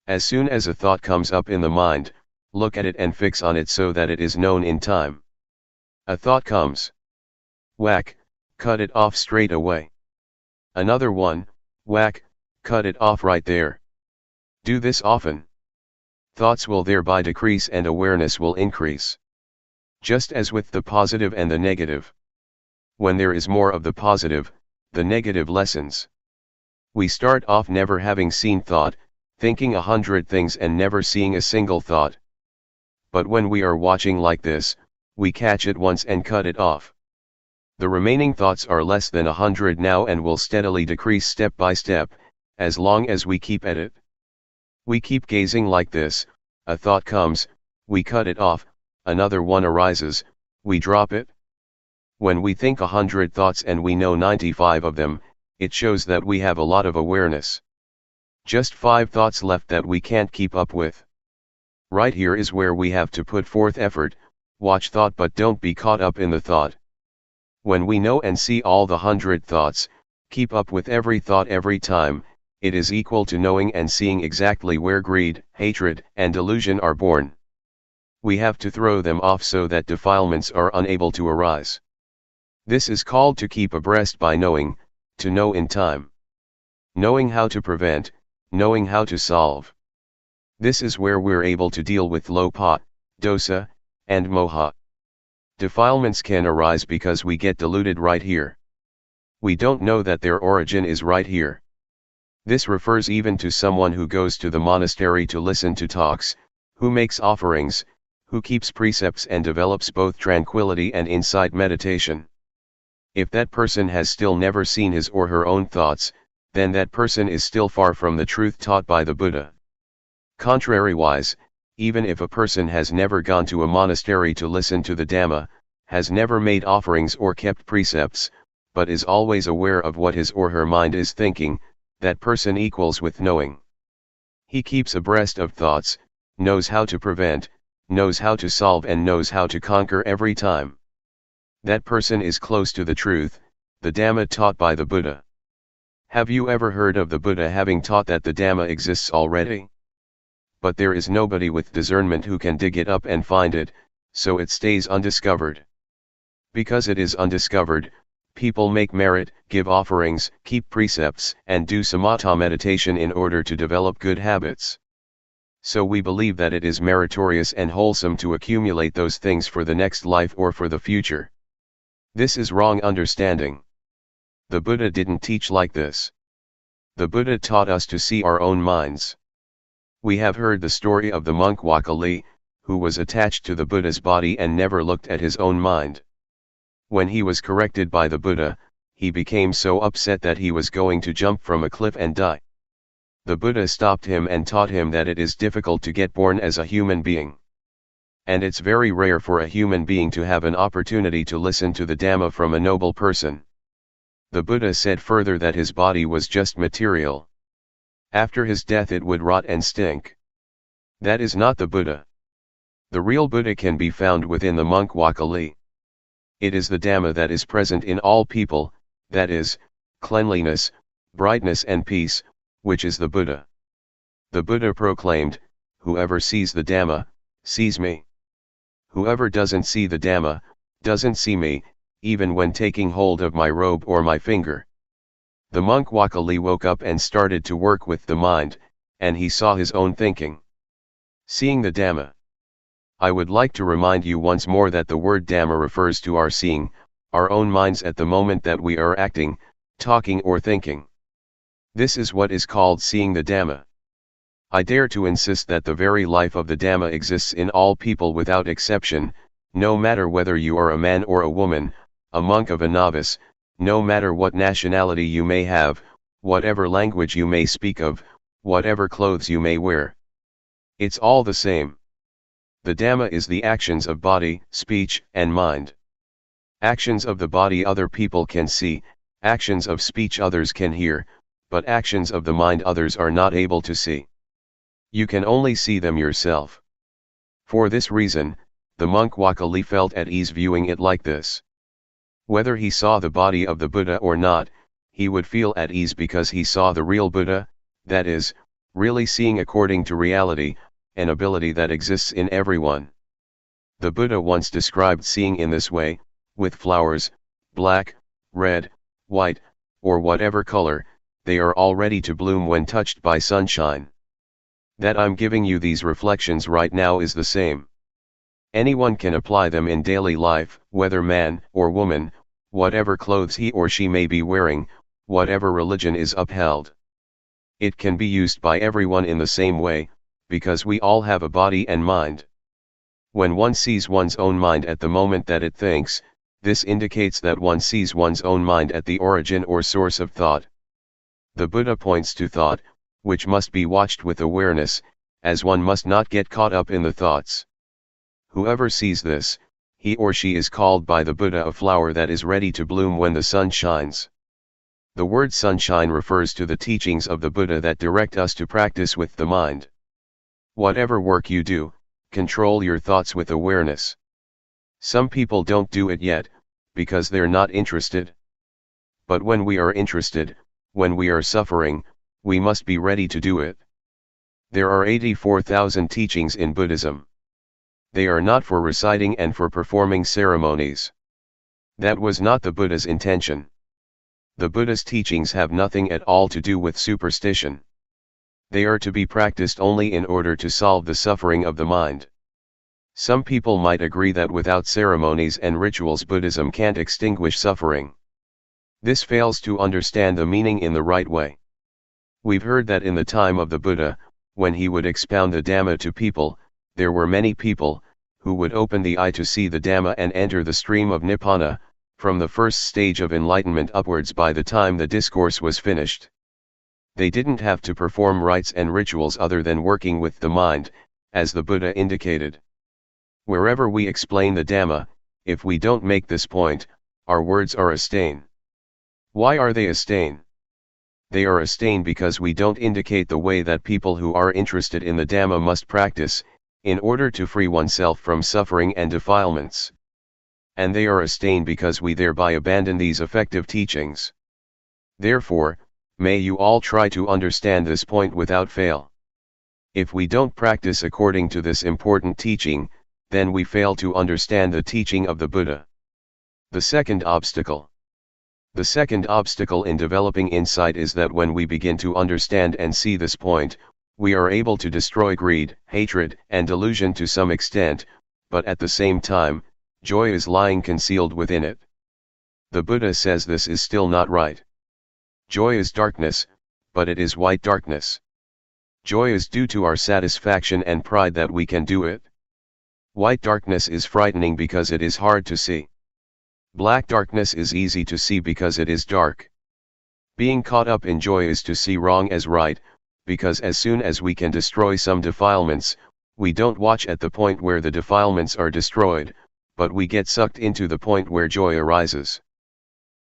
As soon as a thought comes up in the mind, look at it and fix on it so that it is known in time. A thought comes. Whack, cut it off straight away. Another one, whack, cut it off right there. Do this often. Thoughts will thereby decrease and awareness will increase. Just as with the positive and the negative. When there is more of the positive, the negative lessens. We start off never having seen thought, thinking 100 things and never seeing a single thought. But when we are watching like this, we catch it once and cut it off. The remaining thoughts are less than 100 now and will steadily decrease step by step, as long as we keep at it. We keep gazing like this, a thought comes, we cut it off, another one arises, we drop it. When we think 100 thoughts and we know 95 of them, it shows that we have a lot of awareness. Just 5 thoughts left that we can't keep up with. Right here is where we have to put forth effort, watch thought but don't be caught up in the thought. When we know and see all the 100 thoughts, keep up with every thought every time, it is equal to knowing and seeing exactly where greed, hatred, and delusion are born. We have to throw them off so that defilements are unable to arise. This is called to keep abreast by knowing, to know in time. Knowing how to prevent, knowing how to solve. This is where we're able to deal with lopa, dosa, and moha. Defilements can arise because we get deluded right here. We don't know that their origin is right here. This refers even to someone who goes to the monastery to listen to talks, who makes offerings, who keeps precepts and develops both tranquility and insight meditation. If that person has still never seen his or her own thoughts, then that person is still far from the truth taught by the Buddha. Contrariwise, even if a person has never gone to a monastery to listen to the Dhamma, has never made offerings or kept precepts, but is always aware of what his or her mind is thinking, that person equals with knowing. He keeps abreast of thoughts, knows how to prevent, knows how to solve and knows how to conquer every time. That person is close to the truth, the Dhamma taught by the Buddha. Have you ever heard of the Buddha having taught that the Dhamma exists already? But there is nobody with discernment who can dig it up and find it, so it stays undiscovered. Because it is undiscovered, people make merit, give offerings, keep precepts, and do samatha meditation in order to develop good habits. So we believe that it is meritorious and wholesome to accumulate those things for the next life or for the future. This is wrong understanding. The Buddha didn't teach like this. The Buddha taught us to see our own minds. We have heard the story of the monk Wakali, who was attached to the Buddha's body and never looked at his own mind. When he was corrected by the Buddha, he became so upset that he was going to jump from a cliff and die. The Buddha stopped him and taught him that it is difficult to get born as a human being. And it's very rare for a human being to have an opportunity to listen to the Dhamma from a noble person. The Buddha said further that his body was just material. After his death it would rot and stink. That is not the Buddha. The real Buddha can be found within the monk Wakali. It is the Dhamma that is present in all people, that is, cleanliness, brightness and peace, which is the Buddha. The Buddha proclaimed, "Whoever sees the Dhamma, sees me. Whoever doesn't see the Dhamma, doesn't see me, even when taking hold of my robe or my finger." The monk Wakali woke up and started to work with the mind, and he saw his own thinking. Seeing the Dhamma. I would like to remind you once more that the word Dhamma refers to our seeing, our own minds at the moment that we are acting, talking or thinking. This is what is called seeing the Dhamma. I dare to insist that the very life of the Dhamma exists in all people without exception, no matter whether you are a man or a woman, a monk or a novice, no matter what nationality you may have, whatever language you may speak of, whatever clothes you may wear. It's all the same. The Dhamma is the actions of body, speech, and mind. Actions of the body other people can see, actions of speech others can hear, but actions of the mind others are not able to see. You can only see them yourself. For this reason, the monk Wakali felt at ease viewing it like this. Whether he saw the body of the Buddha or not, he would feel at ease because he saw the real Buddha, that is, really seeing according to reality, an ability that exists in everyone. The Buddha once described seeing in this way, with flowers, black, red, white, or whatever color, they are all ready to bloom when touched by sunshine. That I'm giving you these reflections right now is the same. Anyone can apply them in daily life, whether man or woman, whatever clothes he or she may be wearing, whatever religion is upheld. It can be used by everyone in the same way, because we all have a body and mind. When one sees one's own mind at the moment that it thinks, this indicates that one sees one's own mind at the origin or source of thought. The Buddha points to thought, which must be watched with awareness, as one must not get caught up in the thoughts. Whoever sees this, he or she is called by the Buddha a flower that is ready to bloom when the sun shines. The word sunshine refers to the teachings of the Buddha that direct us to practice with the mind. Whatever work you do, control your thoughts with awareness. Some people don't do it yet, because they're not interested. But when we are interested, when we are suffering, we must be ready to do it. There are 84,000 teachings in Buddhism. They are not for reciting and for performing ceremonies. That was not the Buddha's intention. The Buddha's teachings have nothing at all to do with superstition. They are to be practiced only in order to solve the suffering of the mind. Some people might agree that without ceremonies and rituals Buddhism can't extinguish suffering. This fails to understand the meaning in the right way. We've heard that in the time of the Buddha, when he would expound the Dhamma to people, there were many people, who would open the eye to see the Dhamma and enter the stream of Nibbana, from the first stage of enlightenment upwards by the time the discourse was finished. They didn't have to perform rites and rituals other than working with the mind, as the Buddha indicated. Wherever we explain the Dhamma, if we don't make this point, our words are a stain. Why are they a stain? They are a stain because we don't indicate the way that people who are interested in the Dhamma must practice, in order to free oneself from suffering and defilements. And they are a stain because we thereby abandon these effective teachings. Therefore, may you all try to understand this point without fail. If we don't practice according to this important teaching, then we fail to understand the teaching of the Buddha. The second obstacle. The second obstacle in developing insight is that when we begin to understand and see this point, we are able to destroy greed, hatred, and delusion to some extent, but at the same time, joy is lying concealed within it. The Buddha says this is still not right. Joy is darkness, but it is white darkness. Joy is due to our satisfaction and pride that we can do it. White darkness is frightening because it is hard to see. Black darkness is easy to see because it is dark. Being caught up in joy is to see wrong as right, because as soon as we can destroy some defilements, we don't watch at the point where the defilements are destroyed, but we get sucked into the point where joy arises.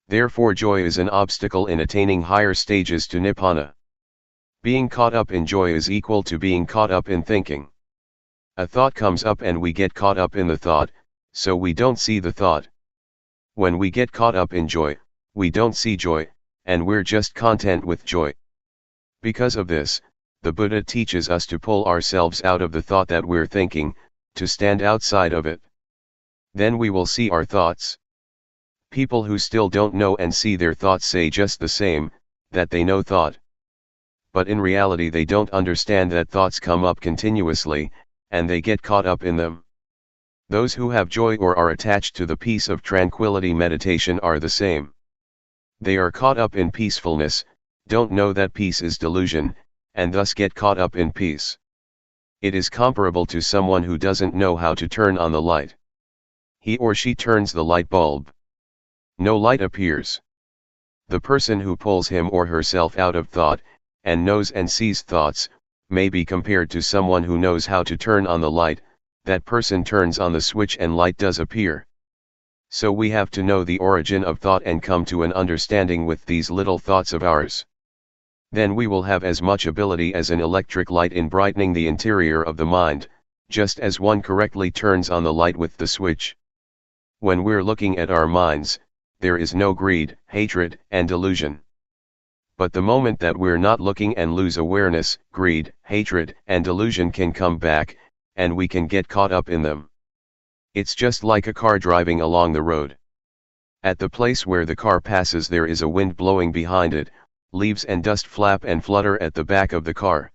Therefore joy is an obstacle in attaining higher stages to Nibbana. Being caught up in joy is equal to being caught up in thinking. A thought comes up and we get caught up in the thought, so we don't see the thought. When we get caught up in joy, we don't see joy, and we're just content with joy. Because of this, the Buddha teaches us to pull ourselves out of the thought that we're thinking, to stand outside of it. Then we will see our thoughts. People who still don't know and see their thoughts say just the same, that they know thought. But in reality they don't understand that thoughts come up continuously, and they get caught up in them. Those who have joy or are attached to the peace of tranquility meditation are the same. They are caught up in peacefulness, don't know that peace is delusion, and thus get caught up in peace. It is comparable to someone who doesn't know how to turn on the light. He or she turns the light bulb. No light appears. The person who pulls him or herself out of thought, and knows and sees thoughts, may be compared to someone who knows how to turn on the light. That person turns on the switch and light does appear. So we have to know the origin of thought and come to an understanding with these little thoughts of ours. Then we will have as much ability as an electric light in brightening the interior of the mind, just as one correctly turns on the light with the switch. When we're looking at our minds, there is no greed, hatred, and delusion. But the moment that we're not looking and lose awareness, greed, hatred, and delusion can come back, and we can get caught up in them. It's just like a car driving along the road. At the place where the car passes there is a wind blowing behind it, leaves and dust flap and flutter at the back of the car.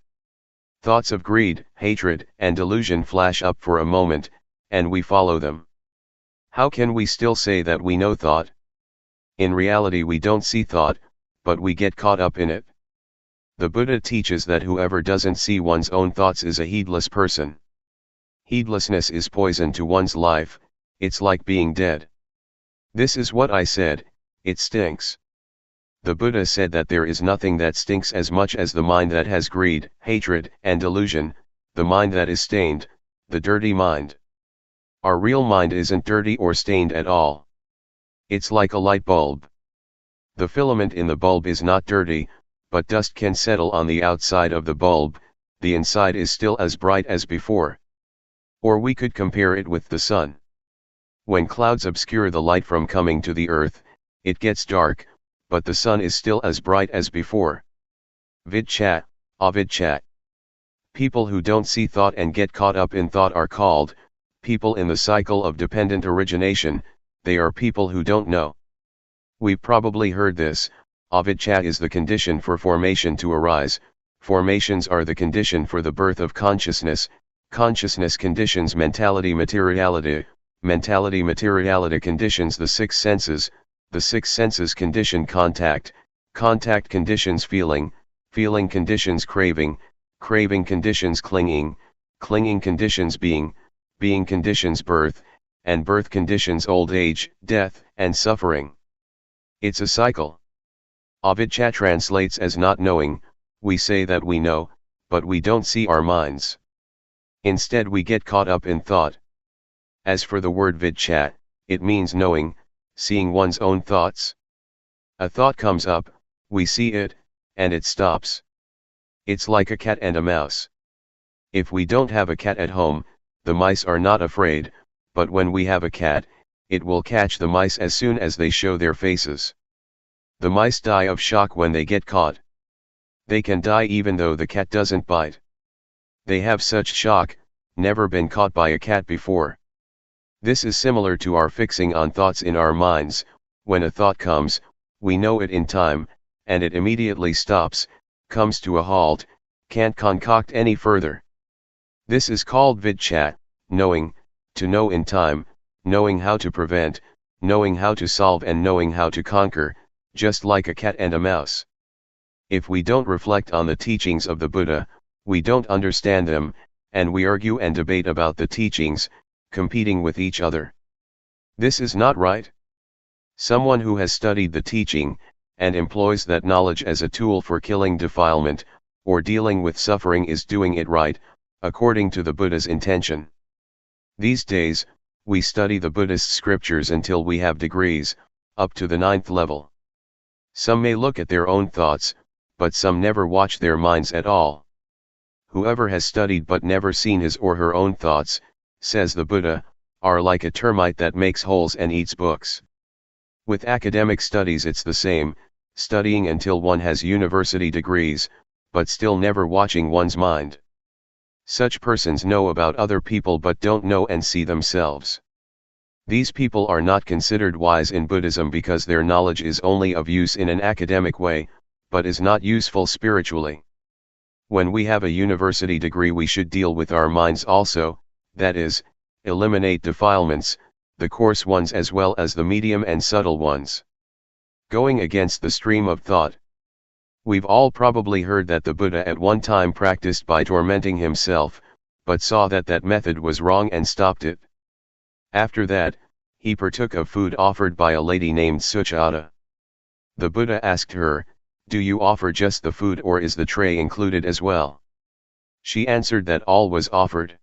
Thoughts of greed, hatred, and delusion flash up for a moment, and we follow them. How can we still say that we know thought? In reality we don't see thought, but we get caught up in it. The Buddha teaches that whoever doesn't see one's own thoughts is a heedless person. Heedlessness is poison to one's life, it's like being dead. This is what I said, it stinks. The Buddha said that there is nothing that stinks as much as the mind that has greed, hatred, and delusion, the mind that is stained, the dirty mind. Our real mind isn't dirty or stained at all. It's like a light bulb. The filament in the bulb is not dirty, but dust can settle on the outside of the bulb, the inside is still as bright as before. Or we could compare it with the sun. When clouds obscure the light from coming to the earth, it gets dark, but the sun is still as bright as before. Vidchat, avidchat. People who don't see thought and get caught up in thought are called people in the cycle of dependent origination, they are people who don't know. We've probably heard this, avidchat is the condition for formation to arise, formations are the condition for the birth of consciousness, consciousness conditions mentality materiality, mentality materiality conditions the six senses, the six senses condition contact, contact conditions feeling, feeling conditions craving, craving conditions clinging, clinging conditions being, being conditions birth, and birth conditions old age, death, and suffering. It's a cycle. Avidchat translates as not knowing, we say that we know, but we don't see our minds. Instead we get caught up in thought. As for the word vidchat, it means knowing, seeing one's own thoughts. A thought comes up, we see it, and it stops. It's like a cat and a mouse. If we don't have a cat at home, the mice are not afraid, but when we have a cat, it will catch the mice as soon as they show their faces. The mice die of shock when they get caught. They can die even though the cat doesn't bite. They have such shock, never been caught by a cat before. This is similar to our fixing on thoughts in our minds. When a thought comes, we know it in time, and it immediately stops, comes to a halt, can't concoct any further. This is called vidchat, knowing, to know in time, knowing how to prevent, knowing how to solve and knowing how to conquer, just like a cat and a mouse. If we don't reflect on the teachings of the Buddha, we don't understand them, and we argue and debate about the teachings, competing with each other. This is not right. Someone who has studied the teaching, and employs that knowledge as a tool for killing defilement, or dealing with suffering is doing it right, according to the Buddha's intention. These days, we study the Buddhist scriptures until we have degrees, up to the 9th level. Some may look at their own thoughts, but some never watch their minds at all. Whoever has studied but never seen his or her own thoughts, says the Buddha, are like a termite that makes holes and eats books. With academic studies it's the same, studying until one has university degrees, but still never watching one's mind. Such persons know about other people but don't know and see themselves. These people are not considered wise in Buddhism because their knowledge is only of use in an academic way, but is not useful spiritually. When we have a university degree we should deal with our minds also, that is, eliminate defilements, the coarse ones as well as the medium and subtle ones. Going against the stream of thought. We've all probably heard that the Buddha at one time practiced by tormenting himself, but saw that that method was wrong and stopped it. After that, he partook of food offered by a lady named Suchata. The Buddha asked her, "Do you offer just the food or is the tray included as well?" She answered that all was offered.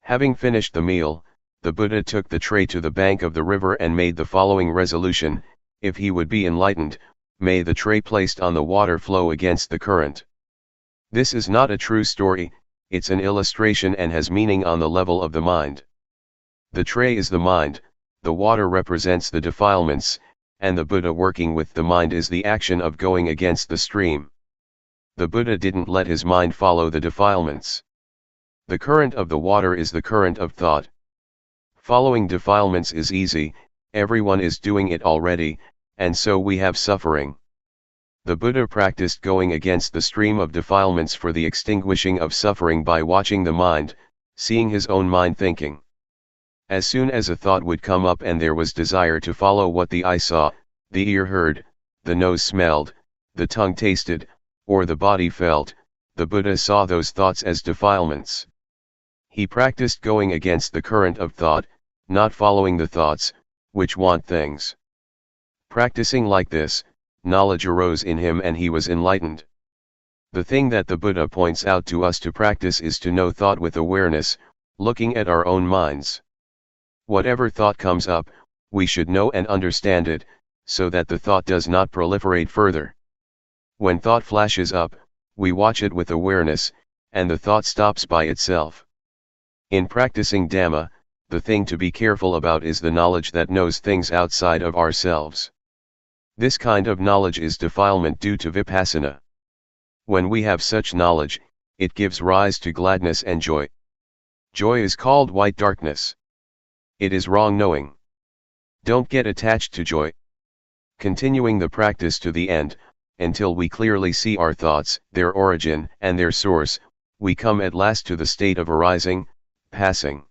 Having finished the meal, the Buddha took the tray to the bank of the river and made the following resolution: if he would be enlightened, may the tray placed on the water flow against the current. This is not a true story, it's an illustration and has meaning on the level of the mind. The tray is the mind, the water represents the defilements, and the Buddha working with the mind is the action of going against the stream. The Buddha didn't let his mind follow the defilements. The current of the water is the current of thought. Following defilements is easy, everyone is doing it already, and so we have suffering. The Buddha practiced going against the stream of defilements for the extinguishing of suffering by watching the mind, seeing his own mind thinking. As soon as a thought would come up and there was desire to follow what the eye saw, the ear heard, the nose smelled, the tongue tasted, or the body felt, the Buddha saw those thoughts as defilements. He practiced going against the current of thought, not following the thoughts, which want things. Practicing like this, knowledge arose in him and he was enlightened. The thing that the Buddha points out to us to practice is to know thought with awareness, looking at our own minds. Whatever thought comes up, we should know and understand it, so that the thought does not proliferate further. When thought flashes up, we watch it with awareness, and the thought stops by itself. In practicing Dhamma, the thing to be careful about is the knowledge that knows things outside of ourselves. This kind of knowledge is defilement due to Vipassana. When we have such knowledge, it gives rise to gladness and joy. Joy is called white darkness. It is wrong knowing. Don't get attached to joy. Continuing the practice to the end, until we clearly see our thoughts, their origin, and their source, we come at last to the state of arising, passing.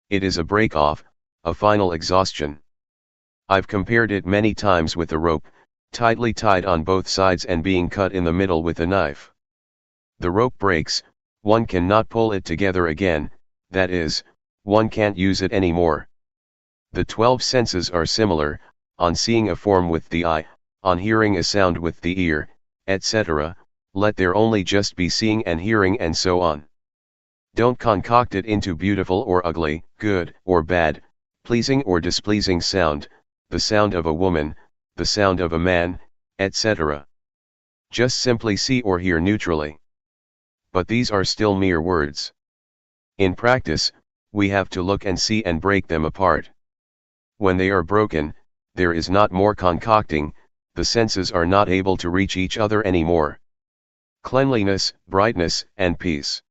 It is a break-off, a final exhaustion. I've compared it many times with a rope, tightly tied on both sides and being cut in the middle with a knife. The rope breaks, one cannot pull it together again, that is, one can't use it anymore. The 12 senses are similar, on seeing a form with the eye, on hearing a sound with the ear, etc., let there only just be seeing and hearing and so on. Don't concoct it into beautiful or ugly, good or bad, pleasing or displeasing sound, the sound of a woman, the sound of a man, etc. Just simply see or hear neutrally. But these are still mere words. In practice, we have to look and see and break them apart. When they are broken, there is not more concocting, the senses are not able to reach each other anymore. Cleanliness, brightness, and peace.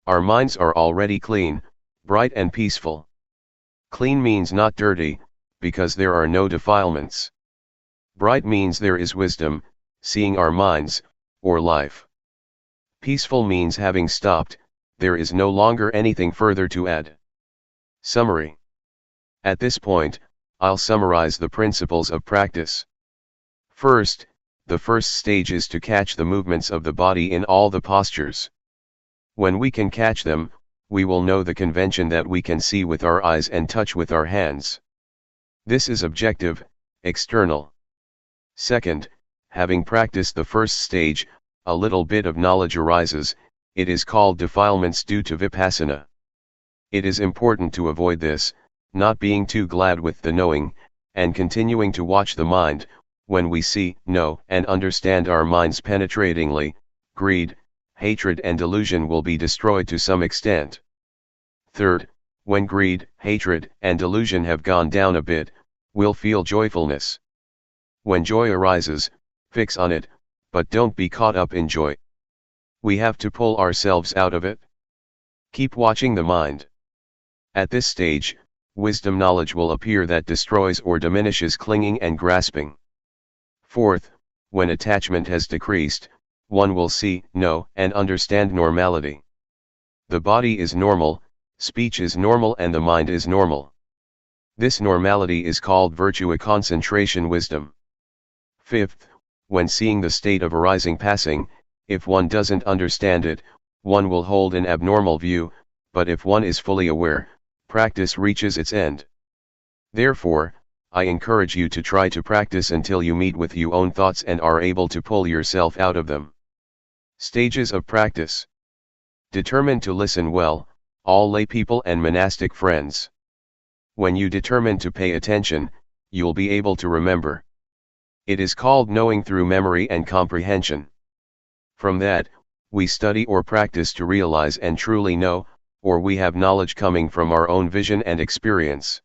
Our minds are already clean, bright and peaceful. Clean means not dirty, because there are no defilements. Bright means there is wisdom, seeing our minds, or life. Peaceful means having stopped, there is no longer anything further to add. Summary. At this point, I'll summarize the principles of practice. First, the first stage is to catch the movements of the body in all the postures. When we can catch them, we will know the convention that we can see with our eyes and touch with our hands. This is objective, external. Second, having practiced the first stage, a little bit of knowledge arises, it is called defilements due to Vipassana. It is important to avoid this, not being too glad with the knowing, and continuing to watch the mind. When we see, know, and understand our minds penetratingly, greed, hatred and delusion will be destroyed to some extent. Third, when greed, hatred, and delusion have gone down a bit, we'll feel joyfulness. When joy arises, fix on it, but don't be caught up in joy. We have to pull ourselves out of it. Keep watching the mind. At this stage, wisdom knowledge will appear that destroys or diminishes clinging and grasping. Fourth, when attachment has decreased, one will see, know, and understand normality. The body is normal, speech is normal and the mind is normal. This normality is called virtue concentration wisdom. Fifth, when seeing the state of arising passing, if one doesn't understand it, one will hold an abnormal view, but if one is fully aware, practice reaches its end. Therefore, I encourage you to try to practice until you meet with your own thoughts and are able to pull yourself out of them. Stages of practice. Determine to listen well, all lay people and monastic friends. When you determine to pay attention, you'll be able to remember. It is called knowing through memory and comprehension. From that, we study or practice to realize and truly know, or we have knowledge coming from our own vision and experience.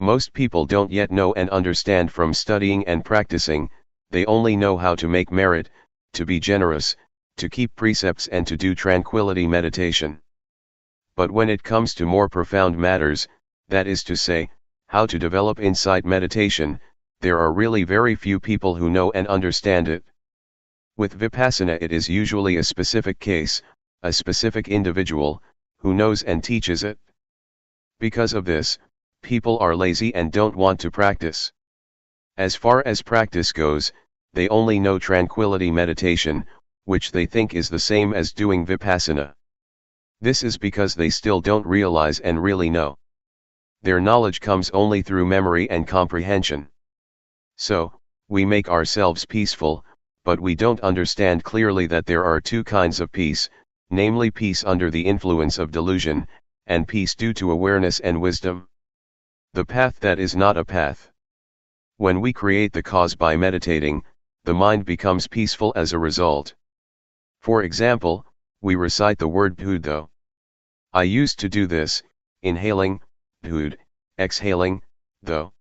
Most people don't yet know and understand from studying and practicing, they only know how to make merit, to be generous, to keep precepts and to do tranquility meditation. But when it comes to more profound matters, that is to say, how to develop insight meditation, there are really very few people who know and understand it. With Vipassana it is usually a specific case, a specific individual, who knows and teaches it. Because of this, people are lazy and don't want to practice. As far as practice goes, they only know tranquility meditation, which they think is the same as doing Vipassana. This is because they still don't realize and really know. Their knowledge comes only through memory and comprehension. So, we make ourselves peaceful, but we don't understand clearly that there are two kinds of peace, namely peace under the influence of delusion, and peace due to awareness and wisdom. The path that is not a path. When we create the cause by meditating, the mind becomes peaceful as a result. For example, we recite the word Bhudo. I used to do this, inhaling, Bhud, exhaling, Tho.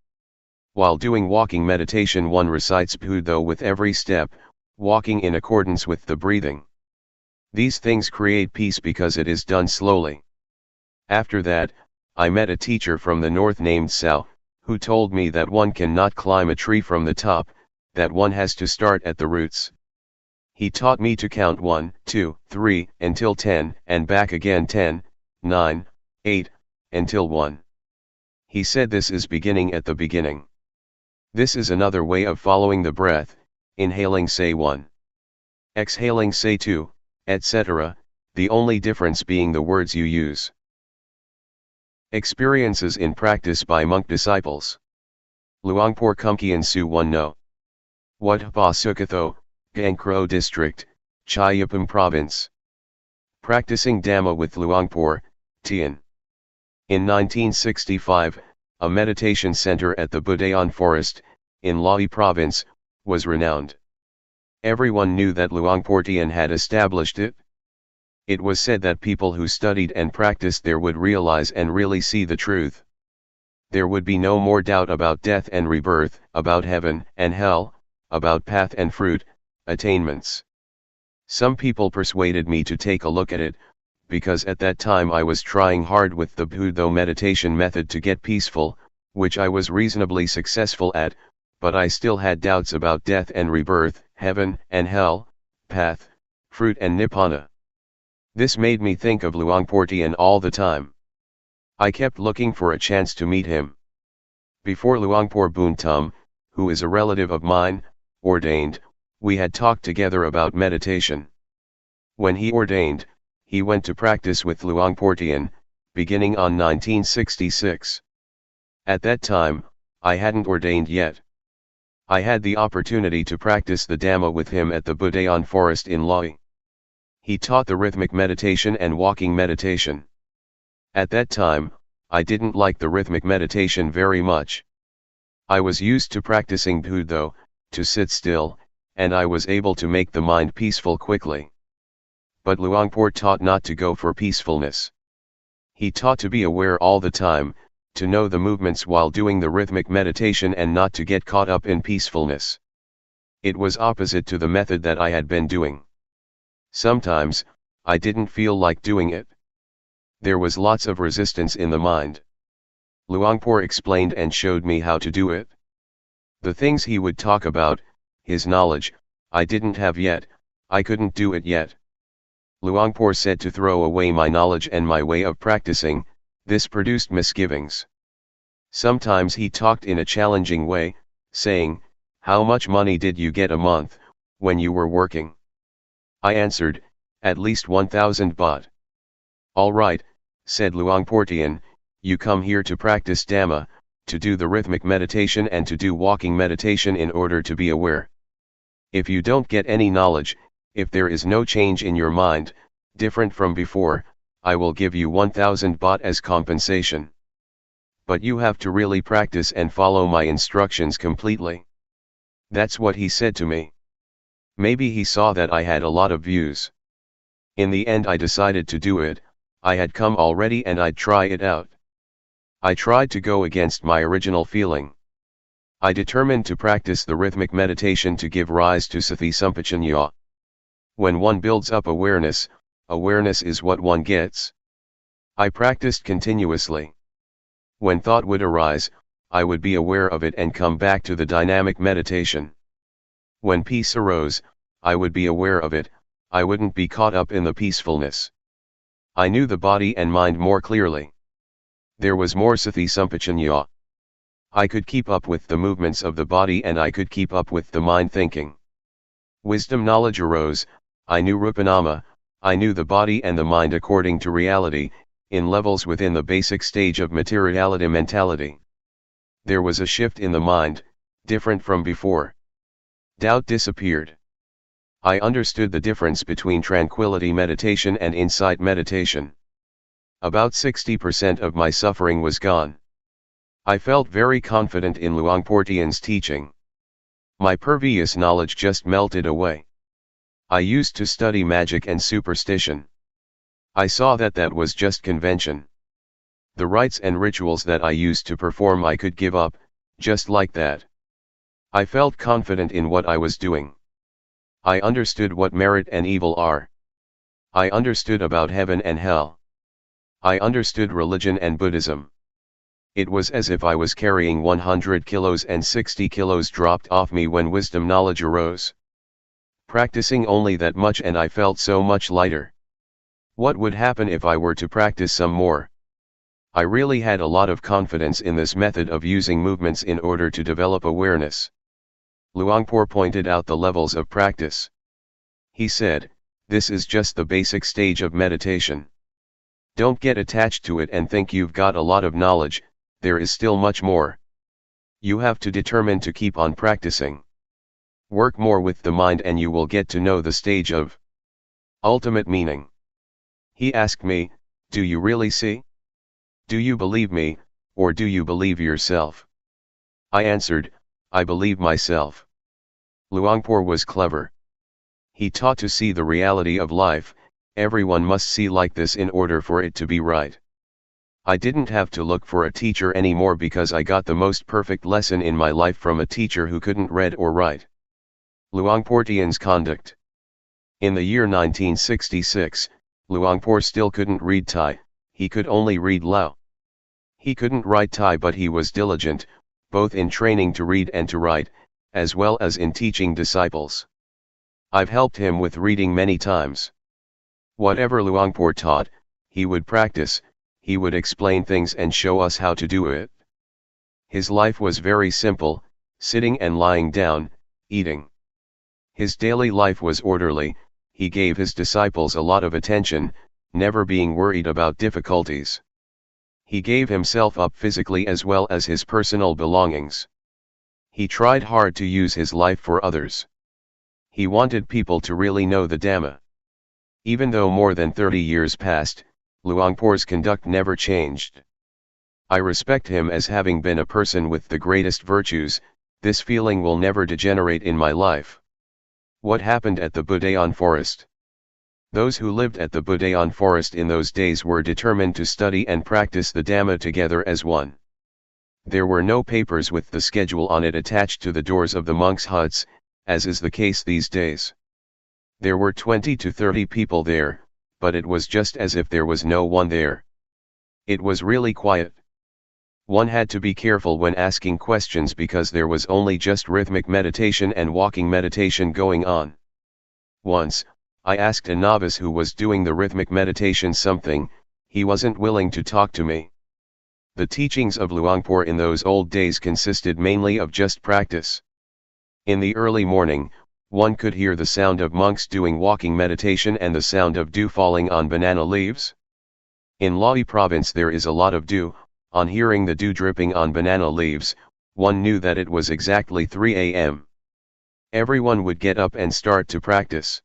While doing walking meditation one recites Bhudo with every step, walking in accordance with the breathing. These things create peace because it is done slowly. After that, I met a teacher from the north named Sao, who told me that one cannot climb a tree from the top, that one has to start at the roots. He taught me to count 1, 2, 3, until 10, and back again 10, 9, 8, until 1. He said this is beginning at the beginning. This is another way of following the breath, inhaling say 1. Exhaling say 2, etc., the only difference being the words you use. Experiences in practice by monk disciples. Luangpor Teean Su 1 No. Wat Ba Sukatho, Gangkro District, Chayapam Province. Practicing Dhamma with Luangpor Teean. In 1965, a meditation center at the Budayan Forest, in Lae Province, was renowned. Everyone knew that Luangpor Teean had established it. It was said that people who studied and practiced there would realize and really see the truth. There would be no more doubt about death and rebirth, about heaven and hell, about path and fruit, attainments. Some people persuaded me to take a look at it, because at that time I was trying hard with the Bhudo meditation method to get peaceful, which I was reasonably successful at, but I still had doubts about death and rebirth, heaven and hell, path, fruit and nibbana. This made me think of Luangpor Teean all the time. I kept looking for a chance to meet him. Before Luangpor Buntum, who is a relative of mine, ordained, we had talked together about meditation. When he ordained, he went to practice with Luangpor Teean, beginning on 1966. At that time, I hadn't ordained yet. I had the opportunity to practice the Dhamma with him at the Budayan Forest in Lae. He taught the rhythmic meditation and walking meditation. At that time, I didn't like the rhythmic meditation very much. I was used to practicing Bhudo, to sit still, and I was able to make the mind peaceful quickly. But Luangpor taught not to go for peacefulness. He taught to be aware all the time, to know the movements while doing the rhythmic meditation and not to get caught up in peacefulness. It was opposite to the method that I had been doing. Sometimes, I didn't feel like doing it. There was lots of resistance in the mind. Luangpor explained and showed me how to do it. The things he would talk about, his knowledge, I didn't have yet, I couldn't do it yet. Luangpor said to throw away my knowledge and my way of practicing, this produced misgivings. Sometimes he talked in a challenging way, saying, "How much money did you get a month, when you were working?" I answered, "At least 1,000 baht." "All right," said Luangpor Teean, "you come here to practice Dhamma, to do the rhythmic meditation and to do walking meditation in order to be aware. If you don't get any knowledge, if there is no change in your mind, different from before, I will give you 1,000 baht as compensation. But you have to really practice and follow my instructions completely." That's what he said to me. Maybe he saw that I had a lot of views. In the end I decided to do it. I had come already and I'd try it out. I tried to go against my original feeling. I determined to practice the rhythmic meditation to give rise to sati sampajanya. When one builds up awareness, awareness is what one gets. I practiced continuously. When thought would arise, I would be aware of it and come back to the dynamic meditation. When peace arose, I would be aware of it, I wouldn't be caught up in the peacefulness. I knew the body and mind more clearly. There was more sati sampajanya. I could keep up with the movements of the body and I could keep up with the mind thinking. Wisdom knowledge arose, I knew rupanama, I knew the body and the mind according to reality, in levels within the basic stage of materiality mentality. There was a shift in the mind, different from before. Doubt disappeared. I understood the difference between tranquility meditation and insight meditation. About 60% of my suffering was gone. I felt very confident in Luangpor Teean's teaching. My previous knowledge just melted away. I used to study magic and superstition. I saw that that was just convention. The rites and rituals that I used to perform I could give up, just like that. I felt confident in what I was doing. I understood what merit and evil are. I understood about heaven and hell. I understood religion and Buddhism. It was as if I was carrying 100 kilos and 60 kilos dropped off me when wisdom knowledge arose. Practicing only that much and I felt so much lighter. What would happen if I were to practice some more? I really had a lot of confidence in this method of using movements in order to develop awareness. Luangpor pointed out the levels of practice. He said, this is just the basic stage of meditation. Don't get attached to it and think you've got a lot of knowledge, there is still much more. You have to determine to keep on practicing. Work more with the mind and you will get to know the stage of ultimate meaning. He asked me, do you really see? Do you believe me, or do you believe yourself? I answered, I believe myself. Luangpor was clever. He taught to see the reality of life, everyone must see like this in order for it to be right. I didn't have to look for a teacher anymore because I got the most perfect lesson in my life from a teacher who couldn't read or write. Luangpor Teean's conduct. In the year 1966, Luangpor still couldn't read Thai, he could only read Lao. He couldn't write Thai but he was diligent, both in training to read and to write, as well as in teaching disciples. I've helped him with reading many times. Whatever Luangpor taught, he would practice, he would explain things and show us how to do it. His life was very simple, sitting and lying down, eating. His daily life was orderly, he gave his disciples a lot of attention, never being worried about difficulties. He gave himself up physically as well as his personal belongings. He tried hard to use his life for others. He wanted people to really know the Dhamma. Even though more than 30 years passed, Luangpor's conduct never changed. I respect him as having been a person with the greatest virtues, this feeling will never degenerate in my life. What happened at the Budayan forest? Those who lived at the Budayan forest in those days were determined to study and practice the Dhamma together as one. There were no papers with the schedule on it attached to the doors of the monks' huts, as is the case these days. There were 20 to 30 people there, but it was just as if there was no one there. It was really quiet. One had to be careful when asking questions because there was only just rhythmic meditation and walking meditation going on. Once, I asked a novice who was doing the rhythmic meditation something, he wasn't willing to talk to me. The teachings of Luangpor in those old days consisted mainly of just practice. In the early morning, one could hear the sound of monks doing walking meditation and the sound of dew falling on banana leaves. In Lahi province there is a lot of dew. On hearing the dew dripping on banana leaves, one knew that it was exactly 3 a.m. Everyone would get up and start to practice.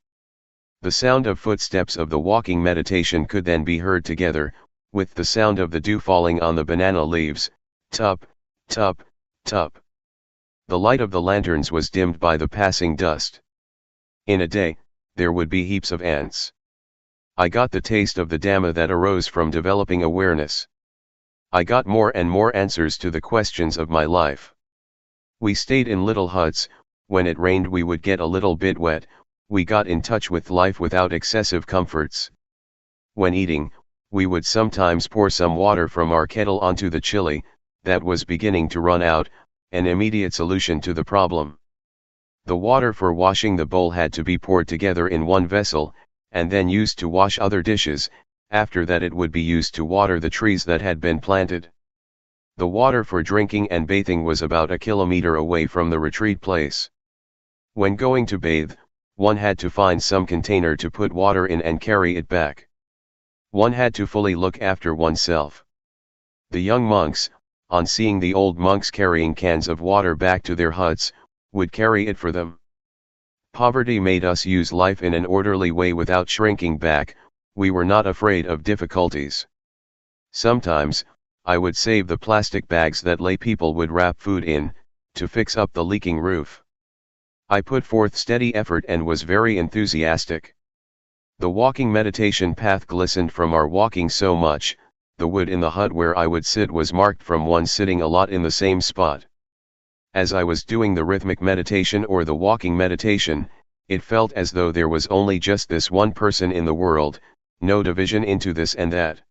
The sound of footsteps of the walking meditation could then be heard together, with the sound of the dew falling on the banana leaves, tup, tup, tup. The light of the lanterns was dimmed by the passing dust. In a day, there would be heaps of ants. I got the taste of the Dhamma that arose from developing awareness. I got more and more answers to the questions of my life. We stayed in little huts. When it rained we would get a little bit wet. We got in touch with life without excessive comforts. When eating, we would sometimes pour some water from our kettle onto the chili that was beginning to run out, an immediate solution to the problem. The water for washing the bowl had to be poured together in one vessel, and then used to wash other dishes. After that it would be used to water the trees that had been planted. The water for drinking and bathing was about a kilometer away from the retreat place. When going to bathe, one had to find some container to put water in and carry it back. One had to fully look after oneself. The young monks, on seeing the old monks carrying cans of water back to their huts, would carry it for them. Poverty made us use life in an orderly way without shrinking back. We were not afraid of difficulties. Sometimes, I would save the plastic bags that lay people would wrap food in, to fix up the leaking roof. I put forth steady effort and was very enthusiastic. The walking meditation path glistened from our walking so much. The wood in the hut where I would sit was marked from one sitting a lot in the same spot. As I was doing the rhythmic meditation or the walking meditation, it felt as though there was only just this one person in the world, no division into this and that.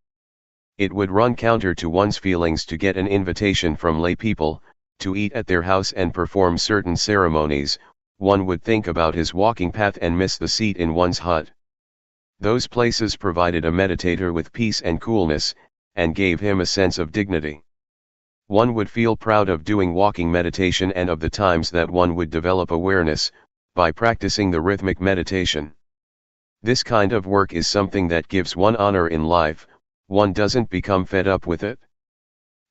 It would run counter to one's feelings to get an invitation from lay people, to eat at their house and perform certain ceremonies. One would think about his walking path and miss the seat in one's hut. Those places provided a meditator with peace and coolness, and gave him a sense of dignity. One would feel proud of doing walking meditation and of the times that one would develop awareness, by practicing the rhythmic meditation. This kind of work is something that gives one honor in life. One doesn't become fed up with it.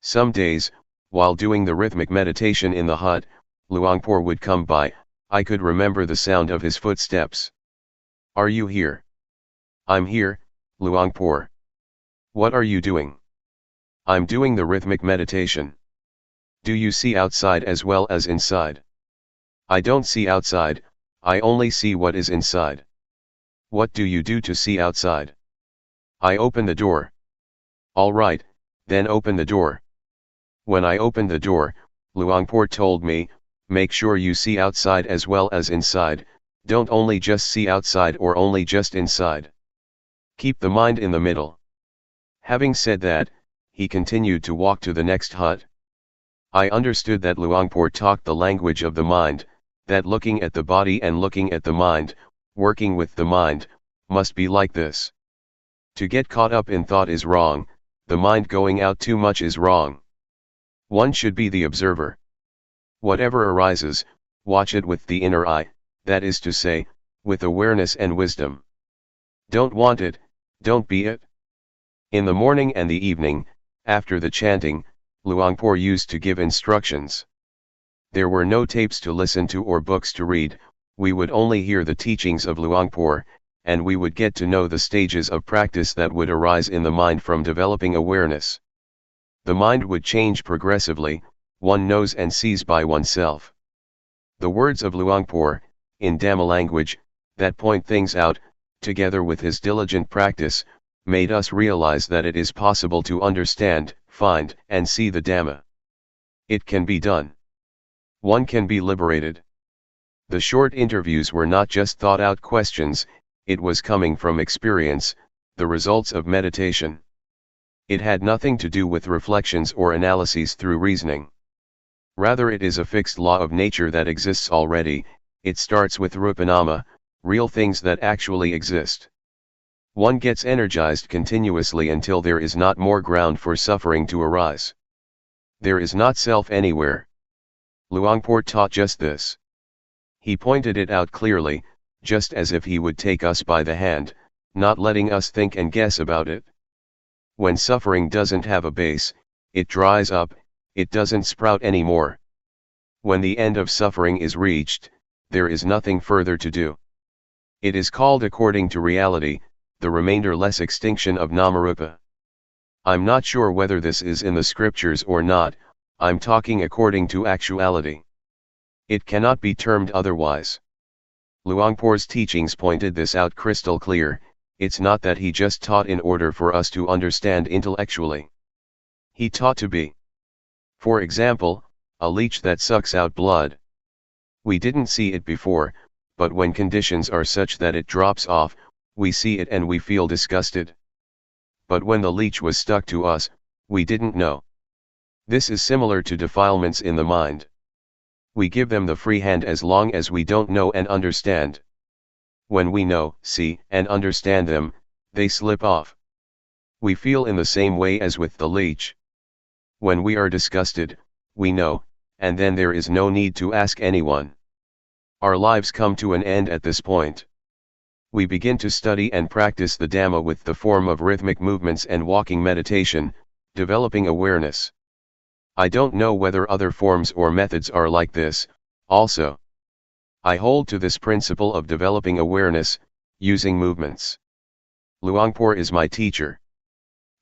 Some days, while doing the rhythmic meditation in the hut, Luangpor would come by. I could remember the sound of his footsteps. "Are you here?" "I'm here, Luangpor." "What are you doing?" "I'm doing the rhythmic meditation." "Do you see outside as well as inside?" "I don't see outside, I only see what is inside." "What do you do to see outside?" "I open the door." "All right, then open the door." When I opened the door, Luangpor told me, "Make sure you see outside as well as inside, don't only just see outside or only just inside. Keep the mind in the middle." Having said that, he continued to walk to the next hut. I understood that Luangpor talked the language of the mind, that looking at the body and looking at the mind, working with the mind, must be like this. To get caught up in thought is wrong, the mind going out too much is wrong. One should be the observer. Whatever arises, watch it with the inner eye, that is to say, with awareness and wisdom. Don't want it, don't be it. In the morning and the evening, after the chanting, Luangpor used to give instructions. There were no tapes to listen to or books to read, we would only hear the teachings of Luangpor, and we would get to know the stages of practice that would arise in the mind from developing awareness. The mind would change progressively, one knows and sees by oneself. The words of Luangpor, in Dhamma language, that point things out, together with his diligent practice, made us realize that it is possible to understand, find, and see the Dhamma. It can be done. One can be liberated. The short interviews were not just thought-out questions, it was coming from experience, the results of meditation. It had nothing to do with reflections or analyses through reasoning. Rather, it is a fixed law of nature that exists already. It starts with rupanama, real things that actually exist. One gets energized continuously until there is not more ground for suffering to arise. There is not self anywhere. Luangpor taught just this. He pointed it out clearly, just as if he would take us by the hand, not letting us think and guess about it. When suffering doesn't have a base, it dries up, it doesn't sprout anymore. When the end of suffering is reached, there is nothing further to do. It is called according to reality, the remainder-less extinction of Namarupa. I'm not sure whether this is in the scriptures or not, I'm talking according to actuality. It cannot be termed otherwise. Luangpor's teachings pointed this out crystal clear. It's not that he just taught in order for us to understand intellectually. He taught to be, for example, a leech that sucks out blood. We didn't see it before, but when conditions are such that it drops off, we see it and we feel disgusted. But when the leech was stuck to us, we didn't know. This is similar to defilements in the mind. We give them the free hand as long as we don't know and understand. When we know, see, and understand them, they slip off. We feel in the same way as with the leech. When we are disgusted, we know, and then there is no need to ask anyone. Our lives come to an end at this point. We begin to study and practice the Dhamma with the form of rhythmic movements and walking meditation, developing awareness. I don't know whether other forms or methods are like this, also. I hold to this principle of developing awareness, using movements. Luangpor is my teacher.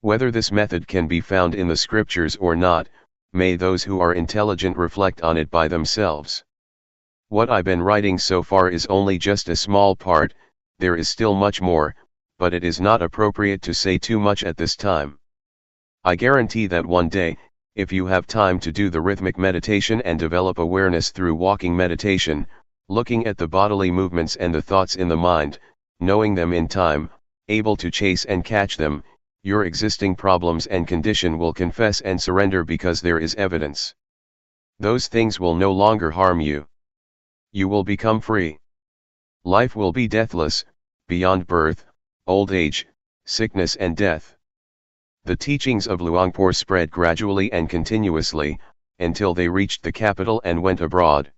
Whether this method can be found in the scriptures or not, may those who are intelligent reflect on it by themselves. What I've been writing so far is only just a small part, there is still much more, but it is not appropriate to say too much at this time. I guarantee that one day, if you have time to do the rhythmic meditation and develop awareness through walking meditation, looking at the bodily movements and the thoughts in the mind, knowing them in time, able to chase and catch them, your existing problems and condition will confess and surrender because there is evidence. Those things will no longer harm you. You will become free. Life will be deathless, beyond birth, old age, sickness and death. The teachings of Luangpor spread gradually and continuously, until they reached the capital and went abroad.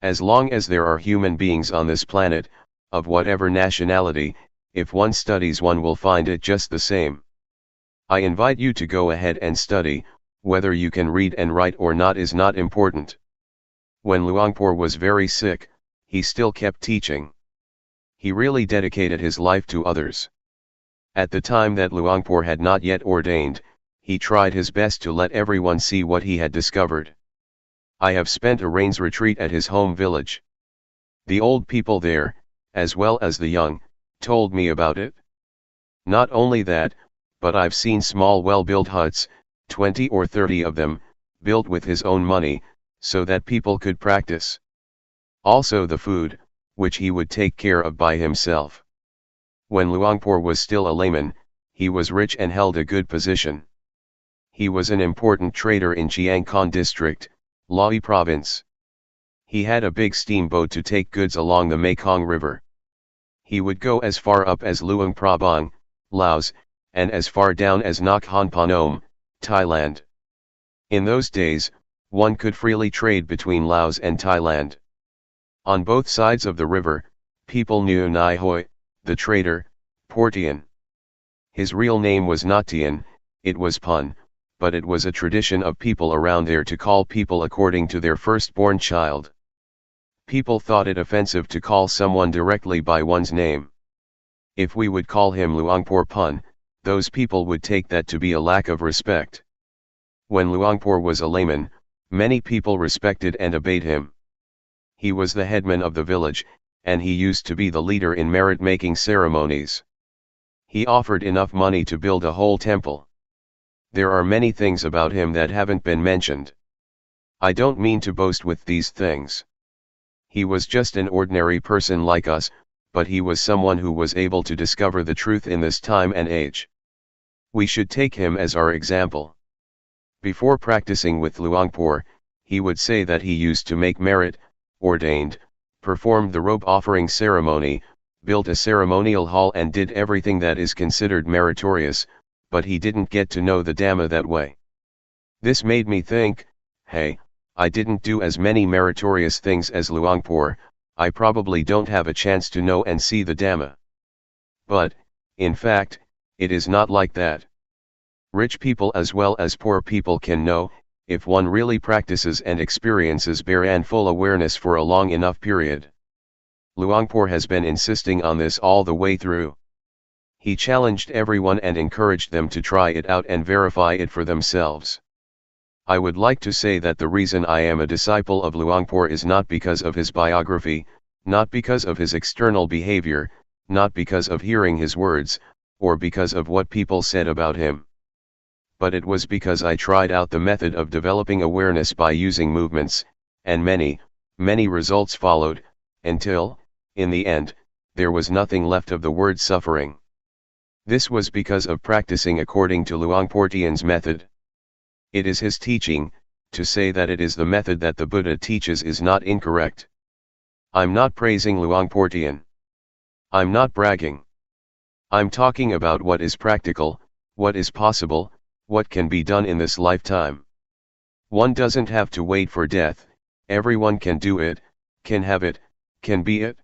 As long as there are human beings on this planet, of whatever nationality, if one studies one will find it just the same. I invite you to go ahead and study, whether you can read and write or not is not important. When Luangpor was very sick, he still kept teaching. He really dedicated his life to others. At the time that Luangpor had not yet ordained, he tried his best to let everyone see what he had discovered. I have spent a rains retreat at his home village. The old people there, as well as the young, told me about it. Not only that, but I've seen small well-built huts, 20 or 30 of them, built with his own money, so that people could practice. Also the food, which he would take care of by himself. When Luangpor was still a layman, he was rich and held a good position. He was an important trader in Chiang Khon district, Lae province. He had a big steamboat to take goods along the Mekong River. He would go as far up as Luang Prabang, Laos, and as far down as Nakhon Phanom, Thailand. In those days, one could freely trade between Laos and Thailand. On both sides of the river, people knew Nai Hoi, the trader, Teean. His real name was not Teean, it was Pun, but it was a tradition of people around there to call people according to their firstborn child. People thought it offensive to call someone directly by one's name. If we would call him Luangpor Pun, those people would take that to be a lack of respect. When Luangpor was a layman, many people respected and obeyed him. He was the headman of the village, and he used to be the leader in merit-making ceremonies. He offered enough money to build a whole temple. There are many things about him that haven't been mentioned. I don't mean to boast with these things. He was just an ordinary person like us, but he was someone who was able to discover the truth in this time and age. We should take him as our example. Before practicing with Luangpor, he would say that he used to make merit, ordained, performed the robe offering ceremony, built a ceremonial hall and did everything that is considered meritorious, but he didn't get to know the Dhamma that way. This made me think, hey, I didn't do as many meritorious things as Luangpor, I probably don't have a chance to know and see the Dhamma. But, in fact, it is not like that. Rich people as well as poor people can know, if one really practices and experiences bare and full awareness for a long enough period. Luangpor has been insisting on this all the way through. He challenged everyone and encouraged them to try it out and verify it for themselves. I would like to say that the reason I am a disciple of Luangpor is not because of his biography, not because of his external behavior, not because of hearing his words, or because of what people said about him. but it was because I tried out the method of developing awareness by using movements, and many, many results followed, until, in the end, there was nothing left of the word suffering. This was because of practicing according to Luangpor Teean's method. It is his teaching. To say that it is the method that the Buddha teaches is not incorrect. I'm not praising Luangpor Teean. I'm not bragging. I'm talking about what is practical, what is possible, what can be done in this lifetime. One doesn't have to wait for death, everyone can do it, can have it, can be it.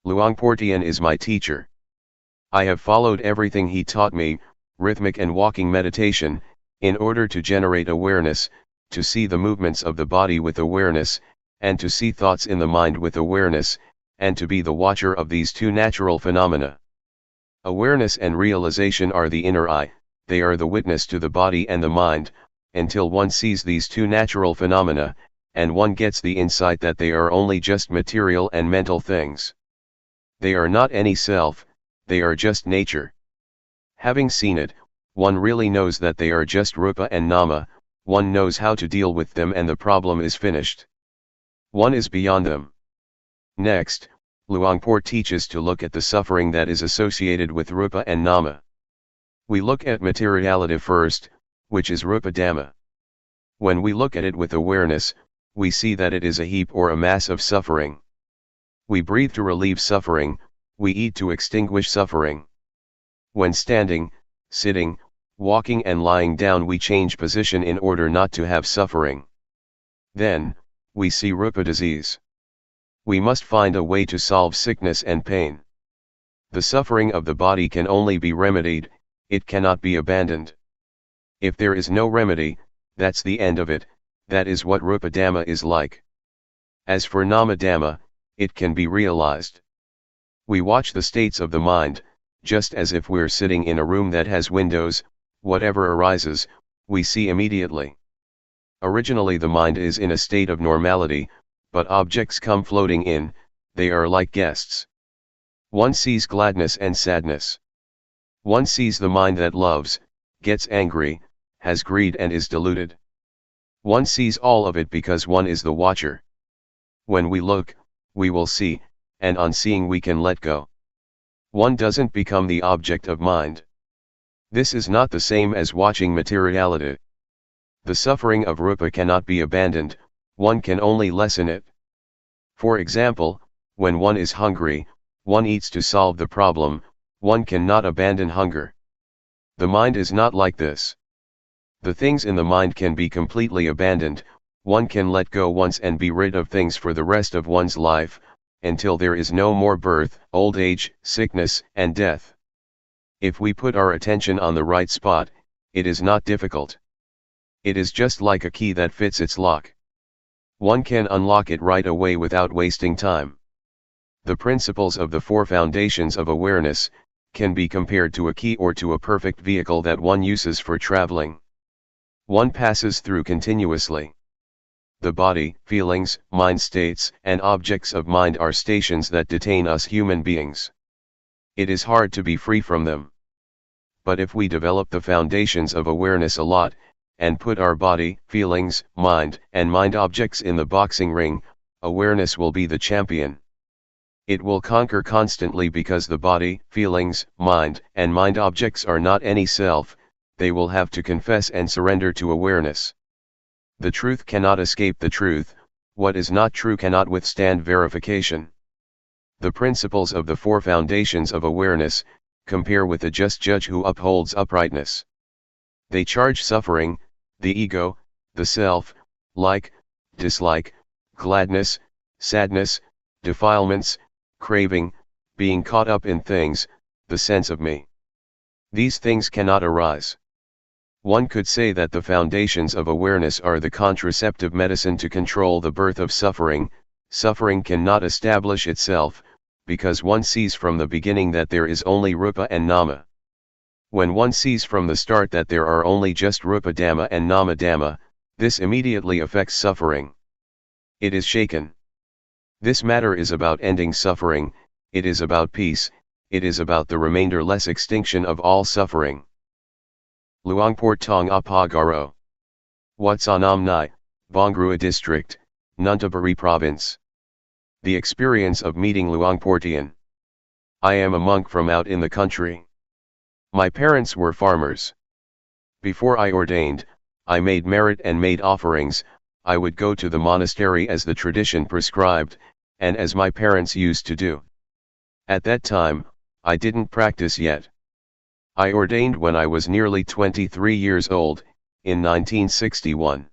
Luangpor Teean is my teacher. I have followed everything he taught me, rhythmic and walking meditation, in order to generate awareness, to see the movements of the body with awareness, and to see thoughts in the mind with awareness, and to be the watcher of these two natural phenomena. Awareness and realization are the inner eye, they are the witness to the body and the mind, until one sees these two natural phenomena, and one gets the insight that they are only just material and mental things. They are not any self, they are just nature. Having seen it, one really knows that they are just rupa and nama, one knows how to deal with them and the problem is finished. One is beyond them. Next, Luangpor teaches to look at the suffering that is associated with rupa and nama. We look at materiality first, which is rupa dhamma. When we look at it with awareness, we see that it is a heap or a mass of suffering. We breathe to relieve suffering, we eat to extinguish suffering. When standing, sitting, walking and lying down we change position in order not to have suffering. Then, we see rupa disease. We must find a way to solve sickness and pain. The suffering of the body can only be remedied, it cannot be abandoned. If there is no remedy, that's the end of it, that is what rupa dhamma is like. As for nama dhamma, it can be realized. We watch the states of the mind, just as if we're sitting in a room that has windows, whatever arises, we see immediately. Originally the mind is in a state of normality, but objects come floating in, they are like guests. One sees gladness and sadness. One sees the mind that loves, gets angry, has greed and is deluded. One sees all of it because one is the watcher. When we look, we will see, and on seeing we can let go. One doesn't become the object of mind. This is not the same as watching materiality. The suffering of rupa cannot be abandoned, one can only lessen it. For example, when one is hungry, one eats to solve the problem, one cannot abandon hunger. The mind is not like this. The things in the mind can be completely abandoned, one can let go once and be rid of things for the rest of one's life, until there is no more birth, old age, sickness, and death. If we put our attention on the right spot, it is not difficult. It is just like a key that fits its lock. One can unlock it right away without wasting time. The principles of the four foundations of awareness can be compared to a key or to a perfect vehicle that one uses for traveling. One passes through continuously. The body, feelings, mind states, and objects of mind are stations that detain us human beings. It is hard to be free from them. But if we develop the foundations of awareness a lot, and put our body, feelings, mind, and mind objects in the boxing ring, awareness will be the champion. It will conquer constantly because the body, feelings, mind, and mind objects are not any self, they will have to confess and surrender to awareness. The truth cannot escape the truth, what is not true cannot withstand verification. The principles of the four foundations of awareness compare with a just judge who upholds uprightness. They charge suffering, the ego, the self, like, dislike, gladness, sadness, defilements, craving, being caught up in things, the sense of me. These things cannot arise. One could say that the foundations of awareness are the contraceptive medicine to control the birth of suffering. Suffering cannot establish itself, because one sees from the beginning that there is only rupa and nama. When one sees from the start that there are only just rupa dhamma and nama dhamma, this immediately affects suffering. It is shaken. This matter is about ending suffering, it is about peace, it is about the remainder-less extinction of all suffering. Luangpor Teean Apagaro. Watsanam Nai, Bongrua District, Nuntaburi Province. The experience of meeting Luangpor Teean. I am a monk from out in the country. My parents were farmers. Before I ordained, I made merit and made offerings. I would go to the monastery as the tradition prescribed, and as my parents used to do. At that time, I didn't practice yet. I ordained when I was nearly 23 years old, in 1961.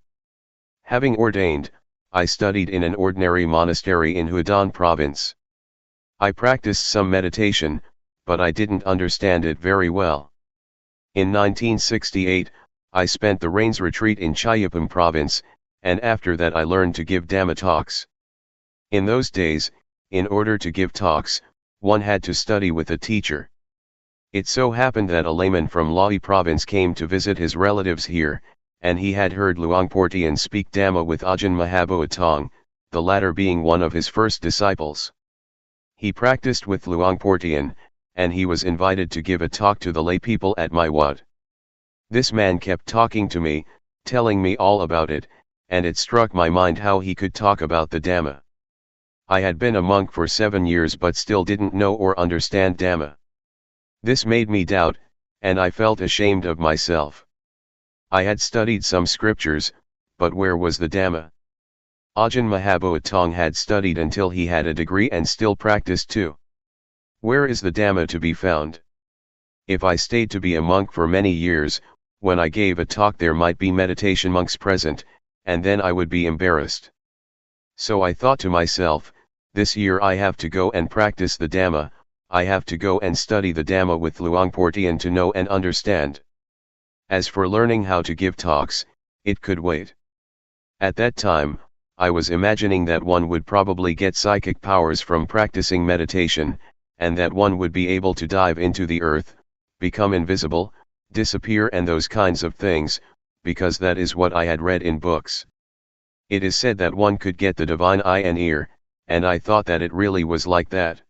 Having ordained, I studied in an ordinary monastery in Hunan province. I practiced some meditation, but I didn't understand it very well. In 1968, I spent the Rains retreat in Chayapam province, and after that I learned to give Dhamma talks. In those days, in order to give talks, one had to study with a teacher. It so happened that a layman from Lahi province came to visit his relatives here, and he had heard Luangpor Teean speak Dhamma with Ajahn Mahaboa Tong, the latter being one of his first disciples. He practiced with Luangpor Teean, and he was invited to give a talk to the lay people at my wat. This man kept talking to me, telling me all about it, and it struck my mind how he could talk about the Dhamma. I had been a monk for 7 years but still didn't know or understand Dhamma. This made me doubt, and I felt ashamed of myself. I had studied some scriptures, but where was the Dhamma? Ajahn Mahaboa Tong had studied until he had a degree and still practiced too. Where is the Dhamma to be found? If I stayed to be a monk for many years, when I gave a talk there might be meditation monks present, and then I would be embarrassed. So I thought to myself, this year I have to go and practice the Dhamma. I have to go and study the Dhamma with Luangpor Teean to know and understand. As for learning how to give talks, it could wait. At that time, I was imagining that one would probably get psychic powers from practicing meditation, and that one would be able to dive into the earth, become invisible, disappear and those kinds of things, because that is what I had read in books. It is said that one could get the divine eye and ear, and I thought that it really was like that.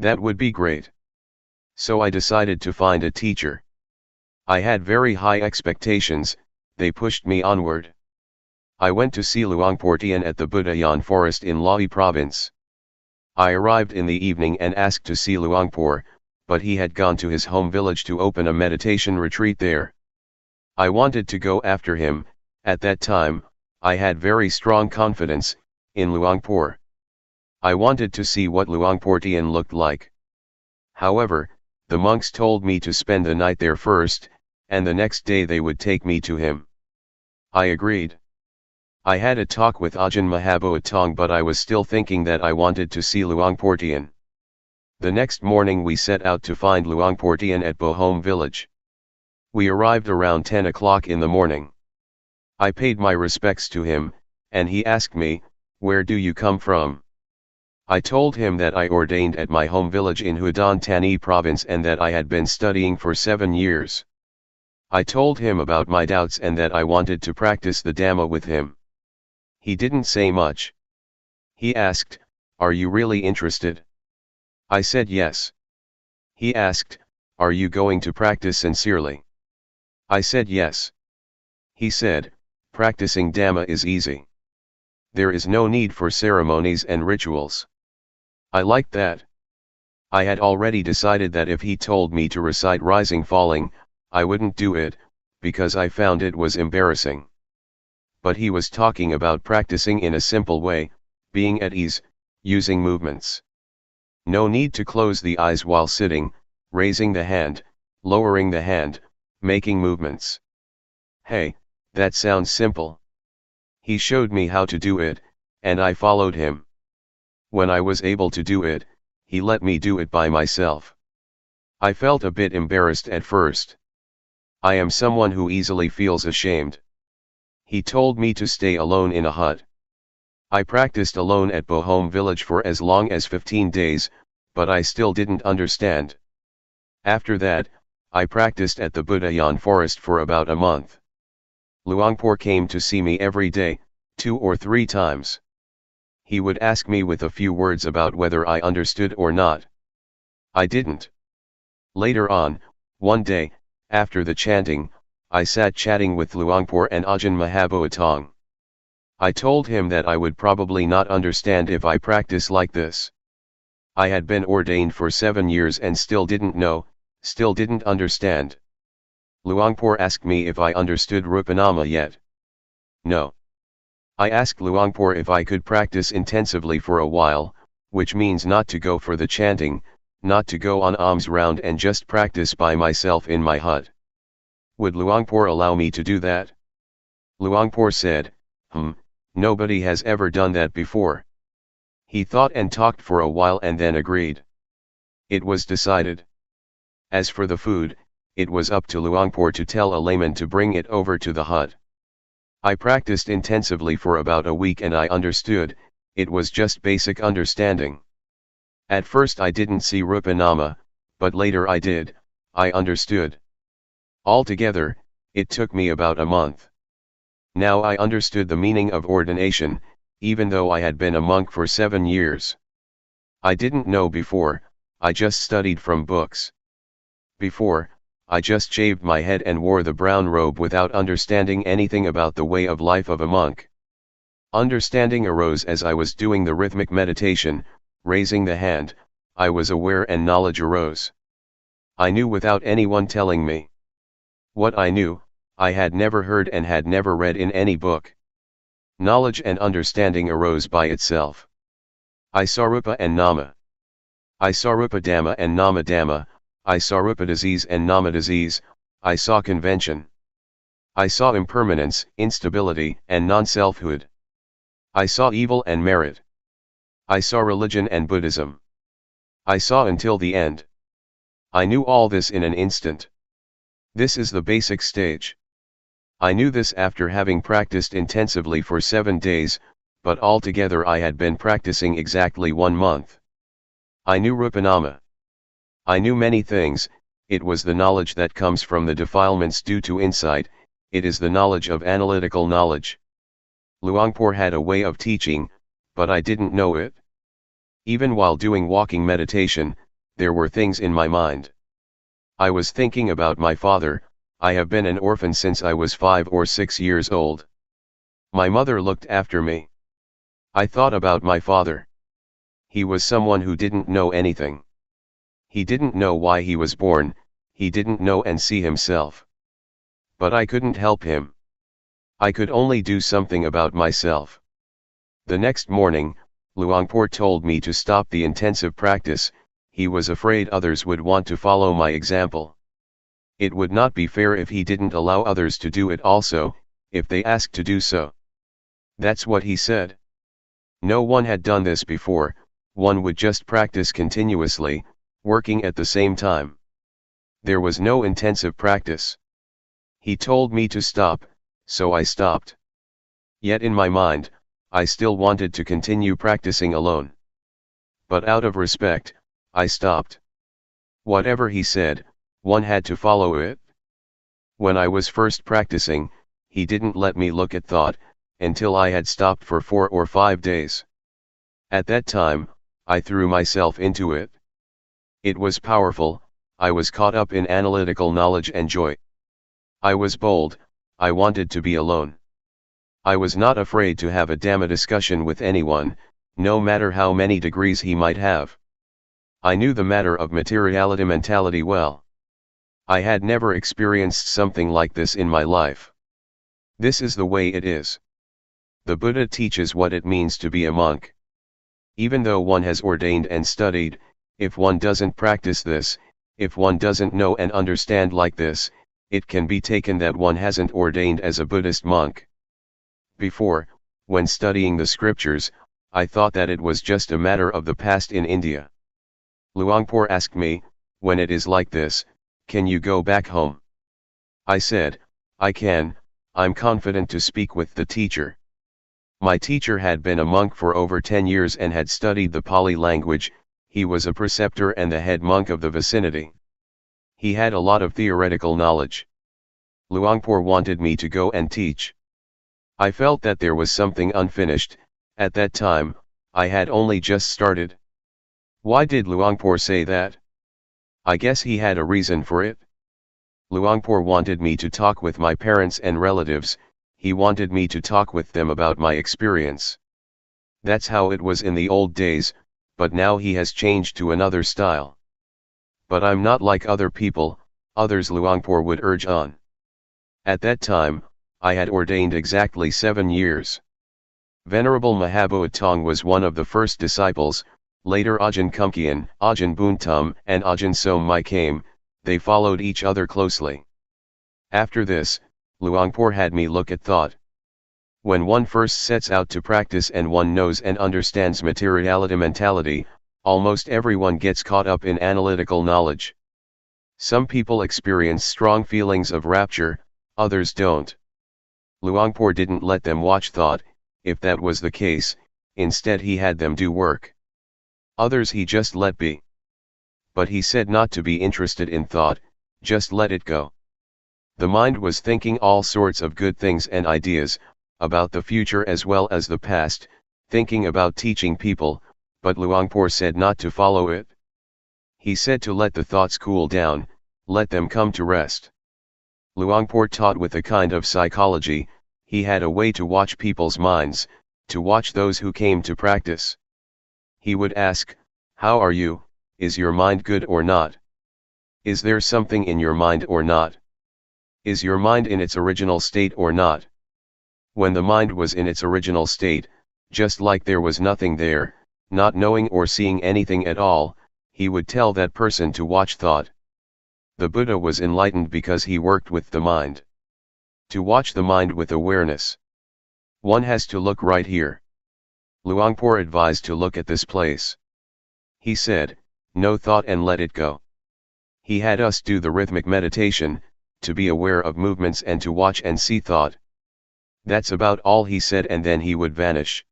That would be great. So I decided to find a teacher. I had very high expectations, they pushed me onward. I went to see Luangpor Teean at the Budayan forest in Lahi province. I arrived in the evening and asked to see Luangpor, but he had gone to his home village to open a meditation retreat there. I wanted to go after him. At that time, I had very strong confidence in Luangpor. I wanted to see what Luangpor Teean looked like. However, the monks told me to spend the night there first, and the next day they would take me to him. I agreed. I had a talk with Ajahn Mahaboa Tong but I was still thinking that I wanted to see Luangpor Teean. The next morning we set out to find Luangpor Teean at Bohom village. We arrived around 10 o'clock in the morning. I paid my respects to him, and he asked me, "Where do you come from?" I told him that I ordained at my home village in Hunan Tani province and that I had been studying for 7 years. I told him about my doubts and that I wanted to practice the Dhamma with him. He didn't say much. He asked, "Are you really interested?" I said yes. He asked, "Are you going to practice sincerely?" I said yes. He said, "Practicing Dhamma is easy. There is no need for ceremonies and rituals." I liked that. I had already decided that if he told me to recite rising falling, I wouldn't do it, because I found it was embarrassing. But he was talking about practicing in a simple way, being at ease, using movements. No need to close the eyes while sitting, raising the hand, lowering the hand, making movements. Hey, that sounds simple. He showed me how to do it, and I followed him. When I was able to do it, he let me do it by myself. I felt a bit embarrassed at first. I am someone who easily feels ashamed. He told me to stay alone in a hut. I practiced alone at Bohom village for as long as 15 days, but I still didn't understand. After that, I practiced at the Budayan forest for about a month. Luangpor came to see me every day, 2 or 3 times. He would ask me with a few words about whether I understood or not. I didn't. Later on, one day, after the chanting, I sat chatting with Luangpor and Ajahn Mahaboatong. I told him that I would probably not understand if I practice like this. I had been ordained for 7 years and still didn't know, still didn't understand. Luangpor asked me if I understood Rupanama yet. No. I asked Luangpor if I could practice intensively for a while, which means not to go for the chanting, not to go on alms round and just practice by myself in my hut. Would Luangpor allow me to do that? Luangpor said, nobody has ever done that before. He thought and talked for a while and then agreed. It was decided. As for the food, it was up to Luangpor to tell a layman to bring it over to the hut. I practiced intensively for about a week and I understood, it was just basic understanding. At first I didn't see Rupanama, but later I did, I understood. Altogether, it took me about a month. Now I understood the meaning of ordination, even though I had been a monk for 7 years. I didn't know before, I just studied from books. Before, I just shaved my head and wore the brown robe without understanding anything about the way of life of a monk. Understanding arose as I was doing the rhythmic meditation, raising the hand, I was aware and knowledge arose. I knew without anyone telling me. What I knew, I had never heard and had never read in any book. Knowledge and understanding arose by itself. I saw Rupa and Nama. I saw Rupa Dhamma and Nama Dhamma, I saw Rupa disease and Nama disease, I saw convention. I saw impermanence, instability, and non-selfhood. I saw evil and merit. I saw religion and Buddhism. I saw until the end. I knew all this in an instant. This is the basic stage. I knew this after having practiced intensively for 7 days, but altogether I had been practicing exactly 1 month. I knew Rupanama. I knew many things, it was the knowledge that comes from the defilements due to insight, it is the knowledge of analytical knowledge. Luangpor had a way of teaching, but I didn't know it. Even while doing walking meditation, there were things in my mind. I was thinking about my father. I have been an orphan since I was 5 or 6 years old. My mother looked after me. I thought about my father. He was someone who didn't know anything. He didn't know why he was born, he didn't know and see himself. But I couldn't help him. I could only do something about myself. The next morning, Luangpor told me to stop the intensive practice, he was afraid others would want to follow my example. It would not be fair if he didn't allow others to do it also, if they asked to do so. That's what he said. No one had done this before, one would just practice continuously, working at the same time. There was no intensive practice. He told me to stop, so I stopped. Yet in my mind, I still wanted to continue practicing alone. But out of respect, I stopped. Whatever he said, one had to follow it. When I was first practicing, he didn't let me look at thought, until I had stopped for 4 or 5 days. At that time, I threw myself into it. It was powerful, I was caught up in analytical knowledge and joy. I was bold, I wanted to be alone. I was not afraid to have a Dhamma discussion with anyone, no matter how many degrees he might have. I knew the matter of materiality mentality well. I had never experienced something like this in my life. This is the way it is. The Buddha teaches what it means to be a monk. Even though one has ordained and studied, if one doesn't practice this, if one doesn't know and understand like this, it can be taken that one hasn't ordained as a Buddhist monk. Before, when studying the scriptures, I thought that it was just a matter of the past in India. Luangpor asked me, when it is like this, can you go back home? I said, I can, I'm confident to speak with the teacher. My teacher had been a monk for over 10 years and had studied the Pali language, he was a preceptor and the head monk of the vicinity. He had a lot of theoretical knowledge. Luangpor wanted me to go and teach. I felt that there was something unfinished, at that time, I had only just started. Why did Luangpor say that? I guess he had a reason for it. Luangpor wanted me to talk with my parents and relatives, he wanted me to talk with them about my experience. That's how it was in the old days, but now he has changed to another style. But I'm not like other people, others, Luangpor would urge on. At that time, I had ordained exactly 7 years. Venerable Mahaboat Tong was one of the first disciples, later Ajahn Kumkian, Ajahn Buntum and Ajahn Som Mai came, they followed each other closely. After this, Luangpor had me look at thought. When one first sets out to practice and one knows and understands materiality mentality, almost everyone gets caught up in analytical knowledge. Some people experience strong feelings of rapture, others don't. Luangpor didn't let them watch thought, if that was the case, instead he had them do work. Others he just let be. But he said not to be interested in thought, just let it go. The mind was thinking all sorts of good things and ideas, about the future as well as the past, thinking about teaching people, but Luangpor said not to follow it. He said to let the thoughts cool down, let them come to rest. Luangpor taught with a kind of psychology, he had a way to watch people's minds, to watch those who came to practice. He would ask, "How are you? Is your mind good or not? Is there something in your mind or not? Is your mind in its original state or not?" When the mind was in its original state, just like there was nothing there, not knowing or seeing anything at all, he would tell that person to watch thought. The Buddha was enlightened because he worked with the mind. To watch the mind with awareness. One has to look right here. Luangpor advised to look at this place. He said, no thought and let it go. He had us do the rhythmic meditation, to be aware of movements and to watch and see thought. That's about all he said, and then he would vanish.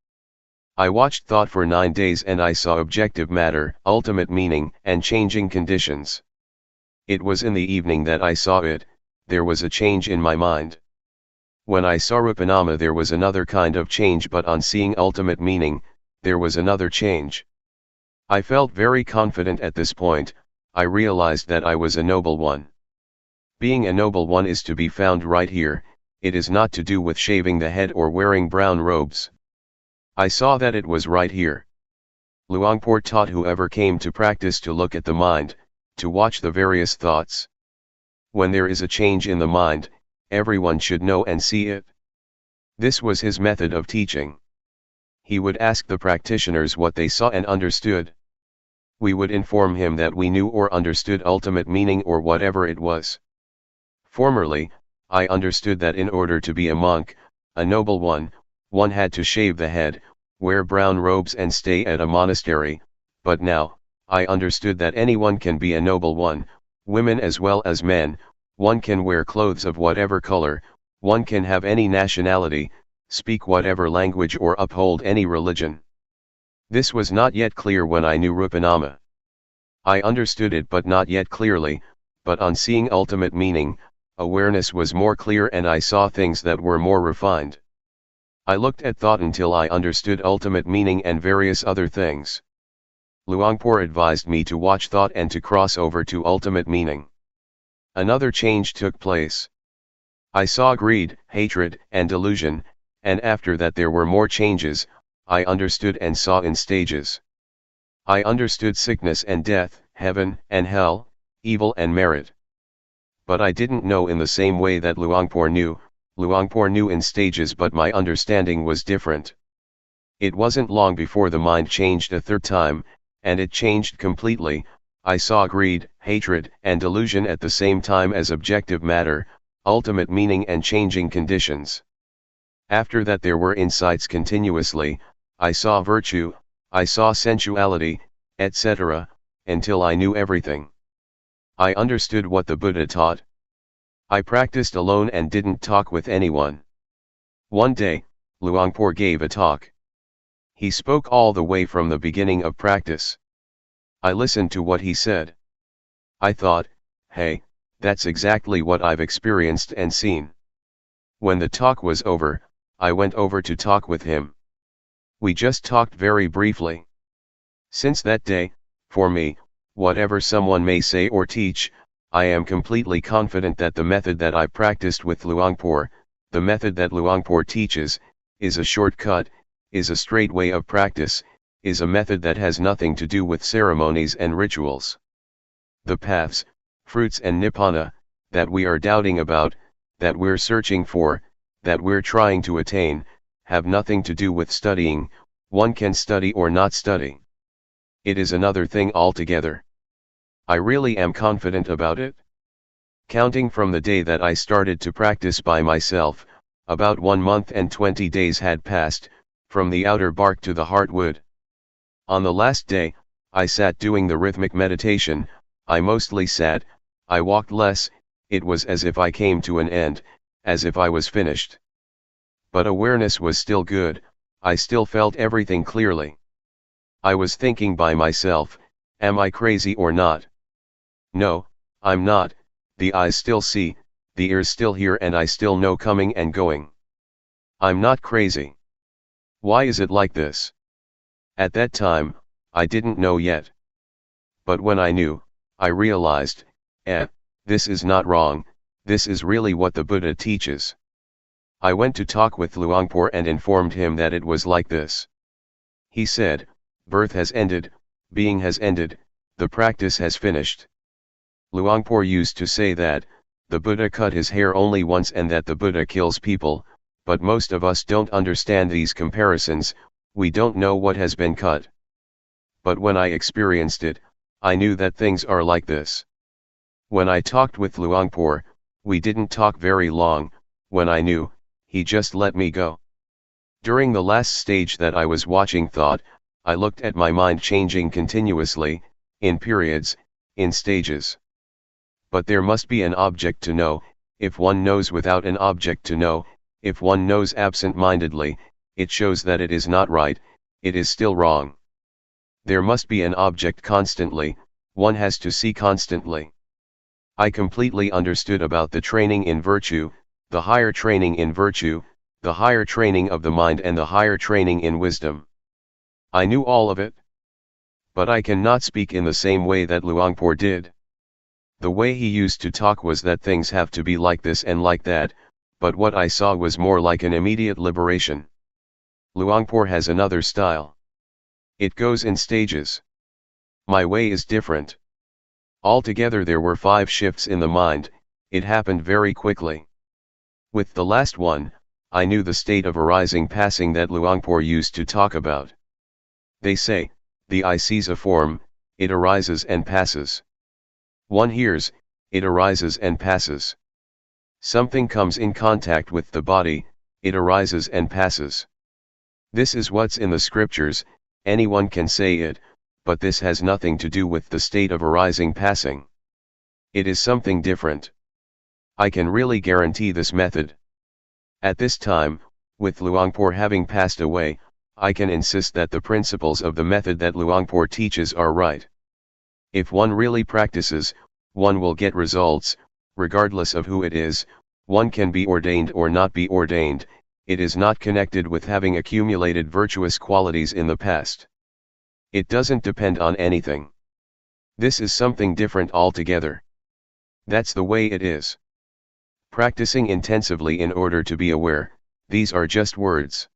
I watched thought for 9 days and I saw objective matter, ultimate meaning, and changing conditions. It was in the evening that I saw it, there was a change in my mind. When I saw Rupanama there was another kind of change, but on seeing ultimate meaning, there was another change. I felt very confident at this point, I realized that I was a noble one. Being a noble one is to be found right here, it is not to do with shaving the head or wearing brown robes. I saw that it was right here. Luangpor taught whoever came to practice to look at the mind, to watch the various thoughts. When there is a change in the mind, everyone should know and see it. This was his method of teaching. He would ask the practitioners what they saw and understood. We would inform him that we knew or understood ultimate meaning or whatever it was. Formerly, I understood that in order to be a monk, a noble one had to shave the head, wear brown robes and stay at a monastery, but now, I understood that anyone can be a noble one, women as well as men, one can wear clothes of whatever color, one can have any nationality, speak whatever language or uphold any religion. This was not yet clear when I knew Rupanama. I understood it but not yet clearly, but on seeing ultimate meaning, awareness was more clear and I saw things that were more refined. I looked at thought until I understood ultimate meaning and various other things. Luangpor advised me to watch thought and to cross over to ultimate meaning. Another change took place. I saw greed, hatred, and delusion, and after that there were more changes, I understood and saw in stages. I understood sickness and death, heaven and hell, evil and merit. But I didn't know in the same way that Luangpor knew. Luangpor knew in stages, but my understanding was different. It wasn't long before the mind changed a third time, and it changed completely. I saw greed, hatred, and delusion at the same time as objective matter, ultimate meaning and changing conditions. After that there were insights continuously, I saw virtue, I saw sensuality, etc., until I knew everything. I understood what the Buddha taught. I practiced alone and didn't talk with anyone. One day, Luangpor gave a talk. He spoke all the way from the beginning of practice. I listened to what he said. I thought, hey, that's exactly what I've experienced and seen. When the talk was over, I went over to talk with him. We just talked very briefly. Since that day, for me, whatever someone may say or teach, I am completely confident that the method that I practiced with Luangpor, the method that Luangpor teaches, is a shortcut, is a straight way of practice, is a method that has nothing to do with ceremonies and rituals. The paths, fruits and nibbana, that we are doubting about, that we're searching for, that we're trying to attain, have nothing to do with studying. One can study or not study. It is another thing altogether. I really am confident about it. Counting from the day that I started to practice by myself, about 1 month and 20 days had passed, from the outer bark to the heartwood. On the last day, I sat doing the rhythmic meditation. I mostly sat, I walked less. It was as if I came to an end, as if I was finished. But awareness was still good, I still felt everything clearly. I was thinking by myself, am I crazy or not? No, I'm not. The eyes still see, the ears still hear, and I still know coming and going. I'm not crazy. Why is it like this? At that time, I didn't know yet. But when I knew, I realized, this is not wrong, this is really what the Buddha teaches. I went to talk with Luangpor and informed him that it was like this. He said, birth has ended, being has ended, the practice has finished. Luangpor used to say that, the Buddha cut his hair only once and that the Buddha kills people, but most of us don't understand these comparisons, we don't know what has been cut. But when I experienced it, I knew that things are like this. When I talked with Luangpor, we didn't talk very long. When I knew, he just let me go. During the last stage that I was watching thought, I looked at my mind changing continuously, in periods, in stages. But there must be an object to know. If one knows without an object to know, if one knows absent-mindedly, it shows that it is not right, it is still wrong. There must be an object constantly, one has to see constantly. I completely understood about the training in virtue, the higher training in virtue, the higher training of the mind and the higher training in wisdom. I knew all of it. But I cannot speak in the same way that Luangpor did. The way he used to talk was that things have to be like this and like that, but what I saw was more like an immediate liberation. Luangpor has another style. It goes in stages. My way is different. Altogether there were 5 shifts in the mind, it happened very quickly. With the last one, I knew the state of arising passing that Luangpor used to talk about. They say, the eye sees a form, it arises and passes. One hears, it arises and passes. Something comes in contact with the body, it arises and passes. This is what's in the scriptures, anyone can say it, but this has nothing to do with the state of arising passing. It is something different. I can really guarantee this method. At this time, with Luangpor having passed away, I can insist that the principles of the method that Luangpor teaches are right. If one really practices, one will get results, regardless of who it is. One can be ordained or not be ordained, it is not connected with having accumulated virtuous qualities in the past. It doesn't depend on anything. This is something different altogether. That's the way it is. Practicing intensively in order to be aware, these are just words.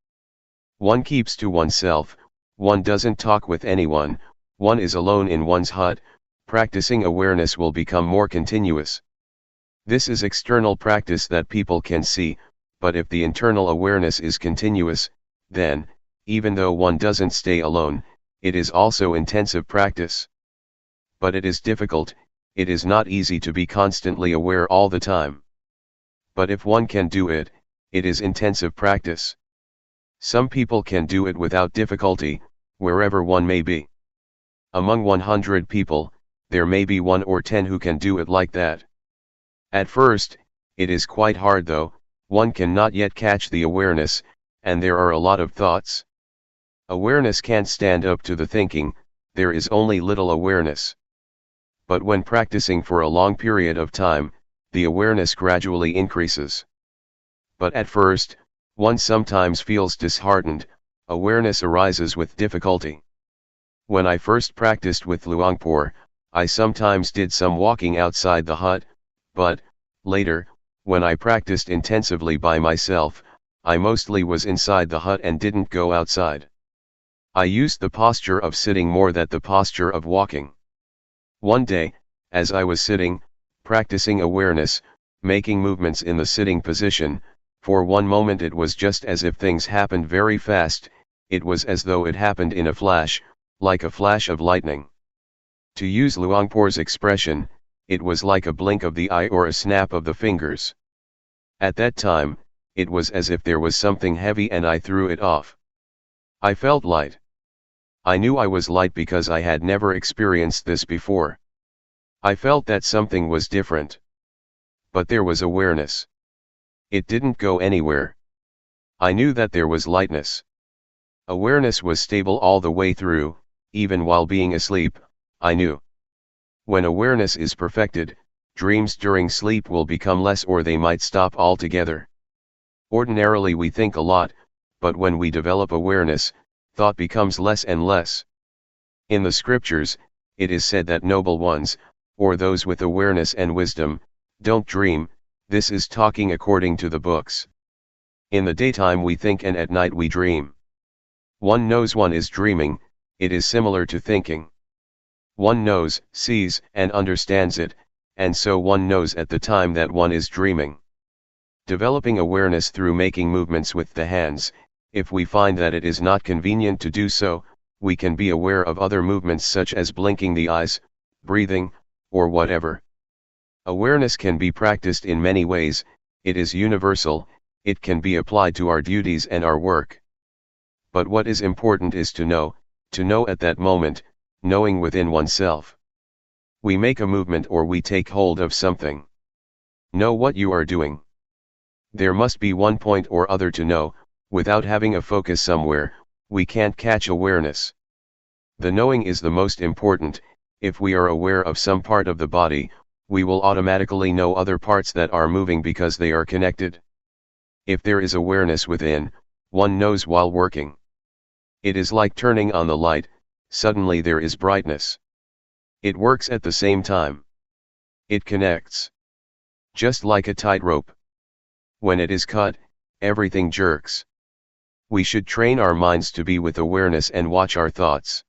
One keeps to oneself, one doesn't talk with anyone, one is alone in one's hut, practicing awareness will become more continuous. This is external practice that people can see, but if the internal awareness is continuous, then, even though one doesn't stay alone, it is also intensive practice. But it is difficult, it is not easy to be constantly aware all the time. But if one can do it, it is intensive practice. Some people can do it without difficulty, wherever one may be. Among 100 people, there may be 1 or 10 who can do it like that. At first, it is quite hard though, one cannot yet catch the awareness, and there are a lot of thoughts. Awareness can't stand up to the thinking, there is only little awareness. But when practicing for a long period of time, the awareness gradually increases. But at first, one sometimes feels disheartened, awareness arises with difficulty. When I first practiced with Luangpor, I sometimes did some walking outside the hut, but, later, when I practiced intensively by myself, I mostly was inside the hut and didn't go outside. I used the posture of sitting more than the posture of walking. One day, as I was sitting, practicing awareness, making movements in the sitting position, for one moment it was just as if things happened very fast. It was as though it happened in a flash, like a flash of lightning. To use Luangpor's expression, it was like a blink of the eye or a snap of the fingers. At that time, it was as if there was something heavy and I threw it off. I felt light. I knew I was light because I had never experienced this before. I felt that something was different. But there was awareness. It didn't go anywhere. I knew that there was lightness. Awareness was stable all the way through, even while being asleep, I knew. When awareness is perfected, dreams during sleep will become less or they might stop altogether. Ordinarily we think a lot, but when we develop awareness, thought becomes less and less. In the scriptures, it is said that noble ones, or those with awareness and wisdom, don't dream. This is talking according to the books. In the daytime we think and at night we dream. One knows one is dreaming, it is similar to thinking. One knows, sees, and understands it, and so one knows at the time that one is dreaming. Developing awareness through making movements with the hands, if we find that it is not convenient to do so, we can be aware of other movements such as blinking the eyes, breathing, or whatever. Awareness can be practiced in many ways, it is universal, it can be applied to our duties and our work. But what is important is to know at that moment, knowing within oneself. We make a movement or we take hold of something. Know what you are doing. There must be one point or other to know. Without having a focus somewhere, we can't catch awareness. The knowing is the most important. If we are aware of some part of the body, we will automatically know other parts that are moving because they are connected. If there is awareness within, one knows while working. It is like turning on the light, suddenly there is brightness. It works at the same time. It connects. Just like a tightrope. When it is cut, everything jerks. We should train our minds to be with awareness and watch our thoughts.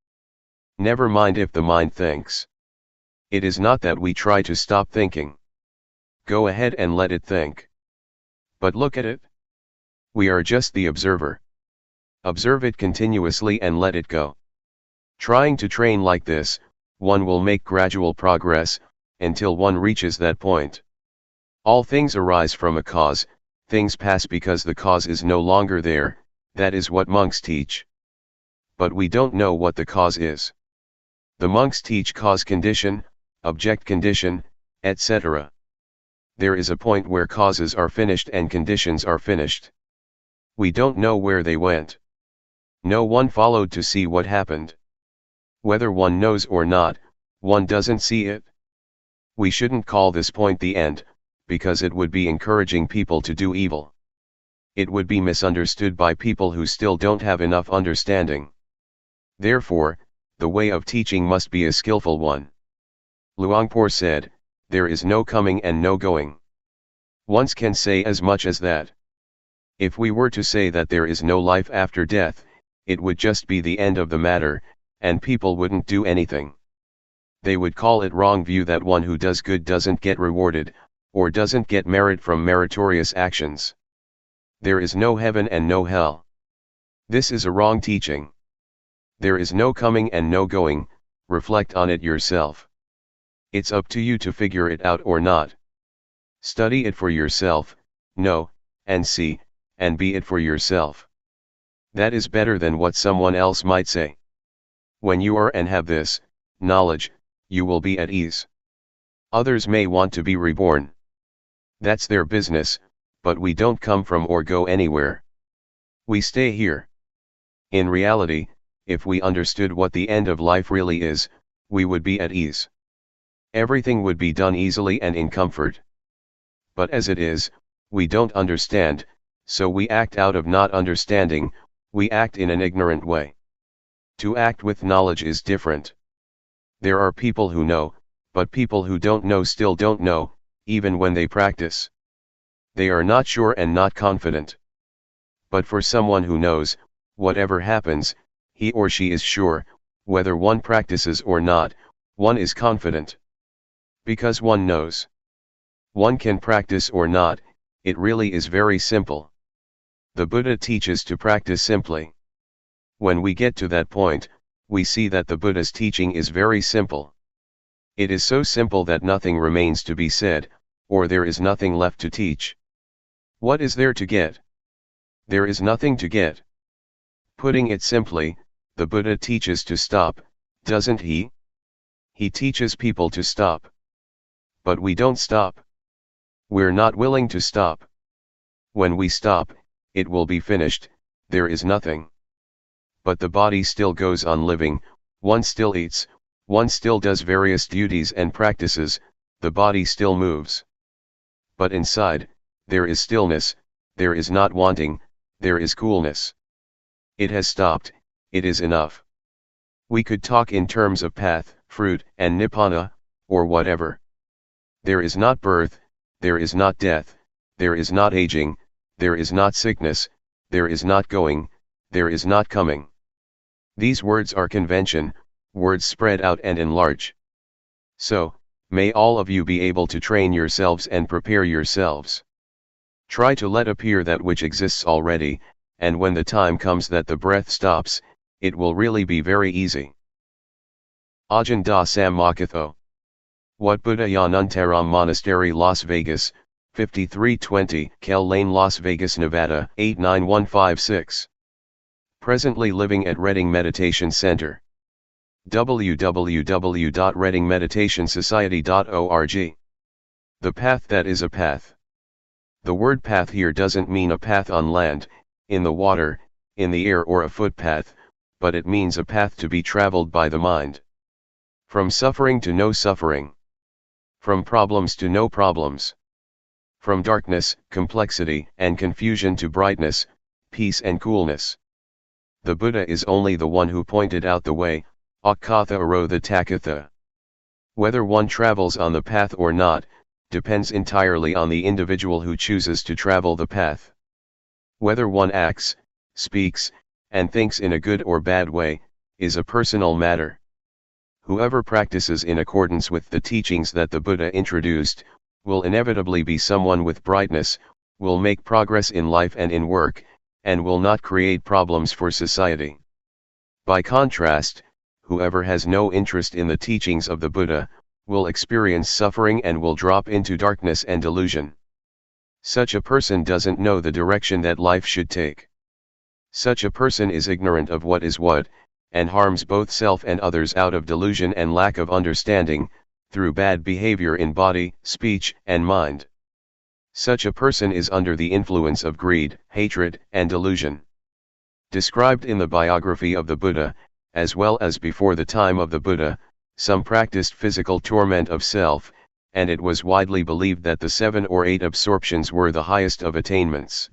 Never mind if the mind thinks. It is not that we try to stop thinking. Go ahead and let it think. But look at it. We are just the observer. Observe it continuously and let it go. Trying to train like this, one will make gradual progress, until one reaches that point. All things arise from a cause, things pass because the cause is no longer there, that is what monks teach. But we don't know what the cause is. The monks teach cause condition, object condition, etc. There is a point where causes are finished and conditions are finished. We don't know where they went. No one followed to see what happened. Whether one knows or not, one doesn't see it. We shouldn't call this point the end, because it would be encouraging people to do evil. It would be misunderstood by people who still don't have enough understanding. Therefore, the way of teaching must be a skillful one. Luangpor said, "There is no coming and no going." One can say as much as that. If we were to say that there is no life after death, it would just be the end of the matter, and people wouldn't do anything. They would call it wrong view that one who does good doesn't get rewarded, or doesn't get merit from meritorious actions. There is no heaven and no hell. This is a wrong teaching. There is no coming and no going, reflect on it yourself. It's up to you to figure it out or not. Study it for yourself, know, and see, and be it for yourself. That is better than what someone else might say. When you are and have this knowledge, you will be at ease. Others may want to be reborn. That's their business, but we don't come from or go anywhere. We stay here. In reality, if we understood what the end of life really is, we would be at ease. Everything would be done easily and in comfort. But as it is, we don't understand, so we act out of not understanding, we act in an ignorant way. To act with knowledge is different. There are people who know, but people who don't know still don't know, even when they practice. They are not sure and not confident. But for someone who knows, whatever happens, he or she is sure, whether one practices or not, one is confident. Because one knows. One can practice or not, it really is very simple. The Buddha teaches to practice simply. When we get to that point, we see that the Buddha's teaching is very simple. It is so simple that nothing remains to be said, or there is nothing left to teach. What is there to get? There is nothing to get. Putting it simply, the Buddha teaches to stop, doesn't he? He teaches people to stop. But we don't stop. We're not willing to stop. When we stop, it will be finished, there is nothing. But the body still goes on living, one still eats, one still does various duties and practices, the body still moves. But inside, there is stillness, there is not wanting, there is coolness. It has stopped, it is enough. We could talk in terms of path, fruit, and nibbana, or whatever. There is not birth, there is not death, there is not aging, there is not sickness, there is not going, there is not coming. These words are convention, words spread out and enlarge. So, may all of you be able to train yourselves and prepare yourselves. Try to let appear that which exists already, and when the time comes that the breath stops, it will really be very easy. Ajahn Da Sammakatho. Wat Buddha Yanuntaram Monastery, Las Vegas, 5320 Kell Lane, Las Vegas, Nevada, 89156. Presently living at Redding Meditation Center. www.reddingmeditationsociety.org. The path that is a path. The word path here doesn't mean a path on land, in the water, in the air, or a footpath, but it means a path to be traveled by the mind. From suffering to no suffering. From problems to no problems. From darkness, complexity, and confusion to brightness, peace and coolness. The Buddha is only the one who pointed out the way, Akkatha Arotha Takatha. Whether one travels on the path or not, depends entirely on the individual who chooses to travel the path. Whether one acts, speaks, and thinks in a good or bad way, is a personal matter. Whoever practices in accordance with the teachings that the Buddha introduced, will inevitably be someone with brightness, will make progress in life and in work, and will not create problems for society. By contrast, whoever has no interest in the teachings of the Buddha, will experience suffering and will drop into darkness and delusion. Such a person doesn't know the direction that life should take. Such a person is ignorant of what is what, and harms both self and others out of delusion and lack of understanding, through bad behavior in body, speech, and mind. Such a person is under the influence of greed, hatred, and delusion. Described in the biography of the Buddha, as well as before the time of the Buddha, some practiced physical torment of self, and it was widely believed that the 7 or 8 absorptions were the highest of attainments.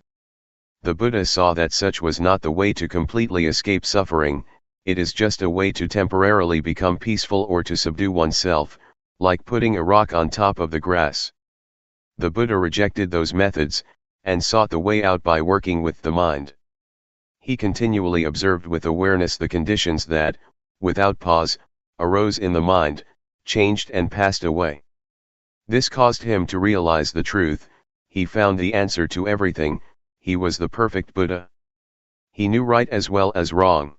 The Buddha saw that such was not the way to completely escape suffering, it is just a way to temporarily become peaceful or to subdue oneself, like putting a rock on top of the grass. The Buddha rejected those methods, and sought the way out by working with the mind. He continually observed with awareness the conditions that, without pause, arose in the mind, changed and passed away. This caused him to realize the truth, he found the answer to everything, he was the perfect Buddha. He knew right as well as wrong.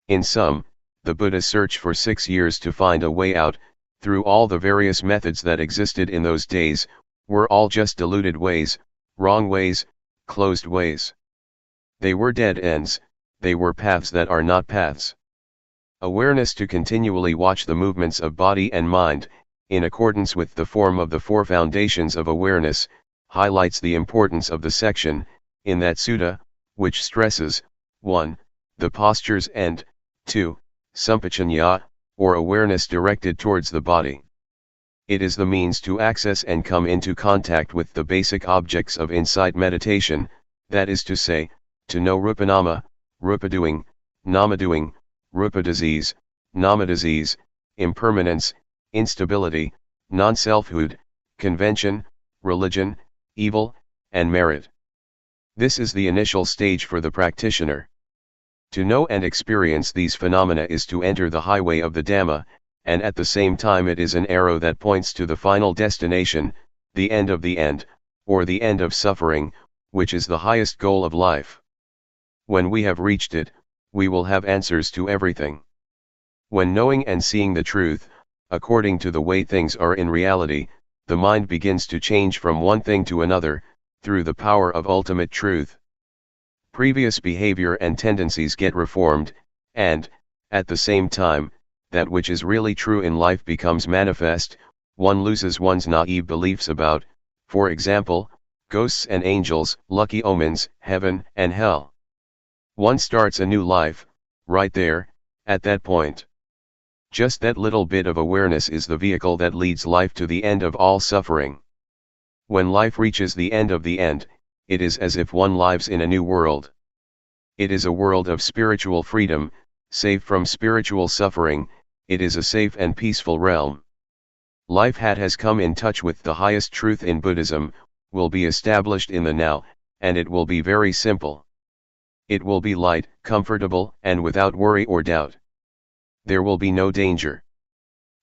In sum, the Buddha searched for 6 years to find a way out, through all the various methods that existed in those days, were all just deluded ways, wrong ways, closed ways. They were dead ends, they were paths that are not paths. Awareness to continually watch the movements of body and mind, in accordance with the form of the 4 foundations of awareness, highlights the importance of the section, in that sutta, which stresses, 1. The postures and, 2. Sampajanya, or awareness directed towards the body. It is the means to access and come into contact with the basic objects of insight meditation, that is to say, to know rupanama, rupa doing, nama doing, rupa disease, nama disease, impermanence, instability, non-selfhood, convention, religion, evil, and merit. This is the initial stage for the practitioner. To know and experience these phenomena is to enter the highway of the Dhamma, and at the same time it is an arrow that points to the final destination, the end of the end, or the end of suffering, which is the highest goal of life. When we have reached it, we will have answers to everything. When knowing and seeing the truth, according to the way things are in reality, the mind begins to change from one thing to another, through the power of ultimate truth. Previous behavior and tendencies get reformed, and, at the same time, that which is really true in life becomes manifest. One loses one's naive beliefs about, for example, ghosts and angels, lucky omens, heaven and hell. One starts a new life, right there, at that point. Just that little bit of awareness is the vehicle that leads life to the end of all suffering. When life reaches the end of the end, it is as if one lives in a new world. It is a world of spiritual freedom, safe from spiritual suffering. It is a safe and peaceful realm. Life has come in touch with the highest truth in Buddhism, will be established in the now, and it will be very simple. It will be light, comfortable, and without worry or doubt. There will be no danger.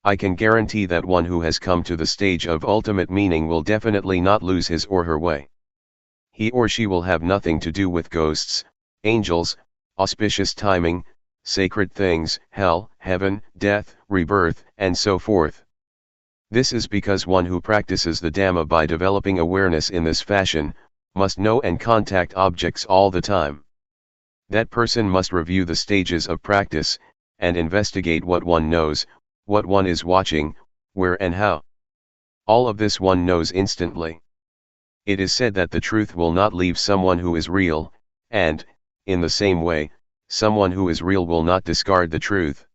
I can guarantee that one who has come to the stage of ultimate meaning will definitely not lose his or her way. He or she will have nothing to do with ghosts, angels, auspicious timing, sacred things, hell, heaven, death, rebirth, and so forth. This is because one who practices the Dhamma by developing awareness in this fashion, must know and contact objects all the time. That person must review the stages of practice, and investigate what one knows, what one is watching, where and how. All of this one knows instantly. It is said that the truth will not leave someone who is real, and, in the same way, someone who is real will not discard the truth.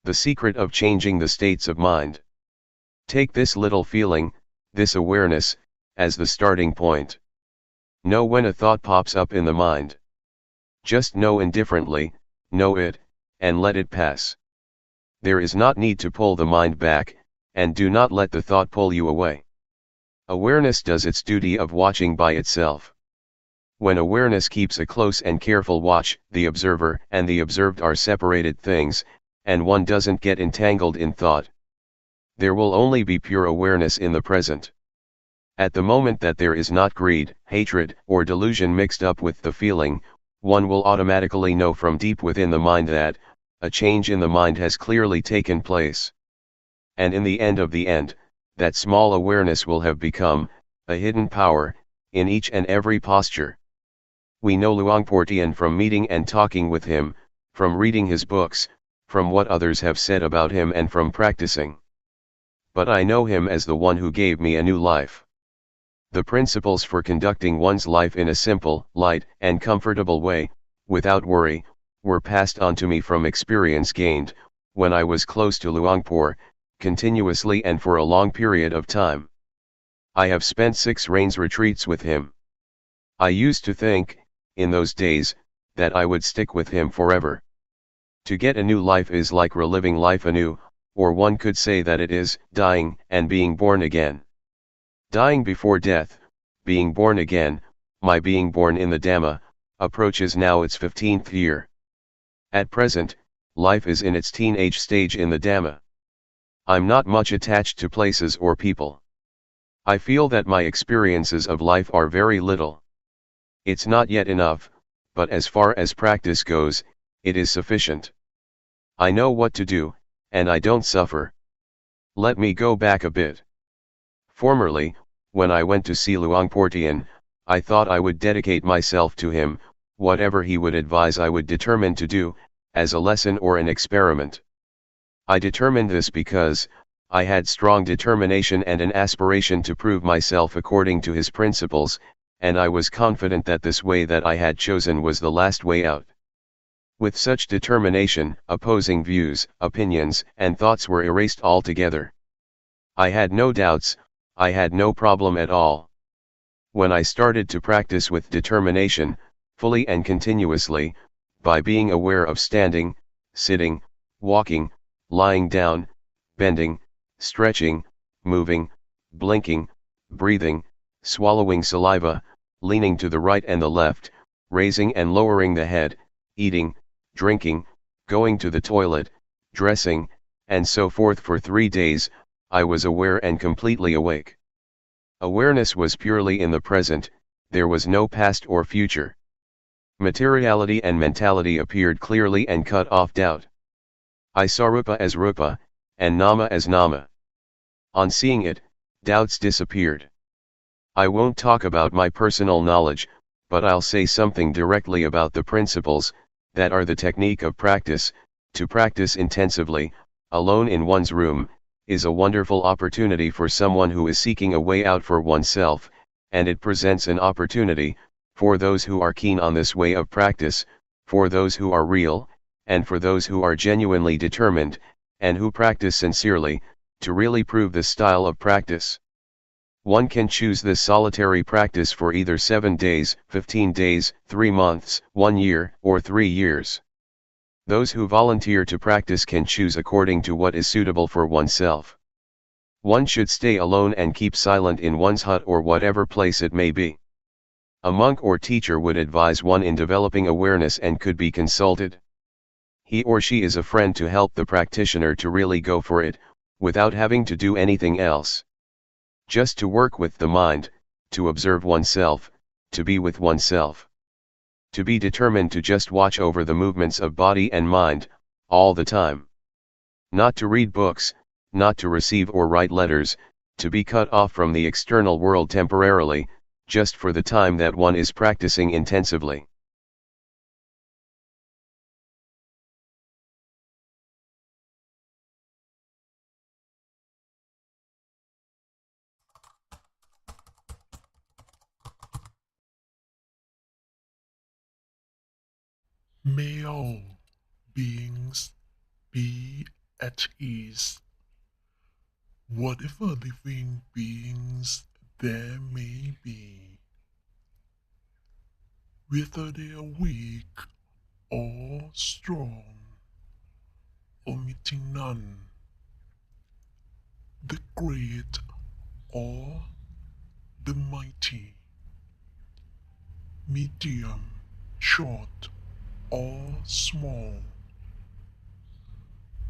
The secret of changing the states of mind. Take this little feeling, this awareness, as the starting point. Know when a thought pops up in the mind. Just know indifferently, know it, and let it pass. There is not need to pull the mind back, and do not let the thought pull you away. Awareness does its duty of watching by itself. When awareness keeps a close and careful watch, the observer and the observed are separated things, and one doesn't get entangled in thought. There will only be pure awareness in the present. At the moment that there is not greed, hatred, or delusion mixed up with the feeling, one will automatically know from deep within the mind that, a change in the mind has clearly taken place. And in the end, that small awareness will have become, a hidden power, in each and every posture. We know Luangpor Teean from meeting and talking with him, from reading his books, from what others have said about him and from practicing. But I know him as the one who gave me a new life. The principles for conducting one's life in a simple, light, and comfortable way, without worry, were passed on to me from experience gained, when I was close to Luangpor, continuously and for a long period of time. I have spent 6 rains retreats with him. I used to think, in those days, that I would stick with him forever. To get a new life is like reliving life anew, or one could say that it is dying and being born again. Dying before death, being born again, my being born in the Dhamma, approaches now its 15th year. At present, life is in its teenage stage in the Dhamma. I'm not much attached to places or people. I feel that my experiences of life are very little. It's not yet enough, but as far as practice goes, it is sufficient. I know what to do, and I don't suffer. Let me go back a bit. Formerly, when I went to see Luangpor Teean, I thought I would dedicate myself to him, whatever he would advise I would determine to do, as a lesson or an experiment. I determined this because, I had strong determination and an aspiration to prove myself according to his principles, and I was confident that this way that I had chosen was the last way out. With such determination, opposing views, opinions, and thoughts were erased altogether. I had no doubts, I had no problem at all. When I started to practice with determination, fully and continuously, by being aware of standing, sitting, walking, lying down, bending, stretching, moving, blinking, breathing, swallowing saliva, leaning to the right and the left, raising and lowering the head, eating, drinking, going to the toilet, dressing, and so forth for 3 days. I was aware and completely awake. Awareness was purely in the present, there was no past or future. Materiality and mentality appeared clearly and cut off doubt. I saw Rupa as Rupa, and Nama as Nama. On seeing it, doubts disappeared. I won't talk about my personal knowledge, but I'll say something directly about the principles, that are the technique of practice. To practice intensively, alone in one's room, is a wonderful opportunity for someone who is seeking a way out for oneself, and it presents an opportunity, for those who are keen on this way of practice, for those who are real, and for those who are genuinely determined, and who practice sincerely, to really prove this style of practice. One can choose this solitary practice for either 7 days, 15 days, 3 months, 1 year, or 3 years. Those who volunteer to practice can choose according to what is suitable for oneself. One should stay alone and keep silent in one's hut or whatever place it may be. A monk or teacher would advise one in developing awareness and could be consulted. He or she is a friend to help the practitioner to really go for it, without having to do anything else. Just to work with the mind, to observe oneself, to be with oneself. To be determined to just watch over the movements of body and mind, all the time. Not to read books, not to receive or write letters, to be cut off from the external world temporarily, just for the time that one is practicing intensively. May all beings be at ease. Whatever living beings there may be, whether they are weak or strong, omitting none, the great or the mighty, medium, short or small,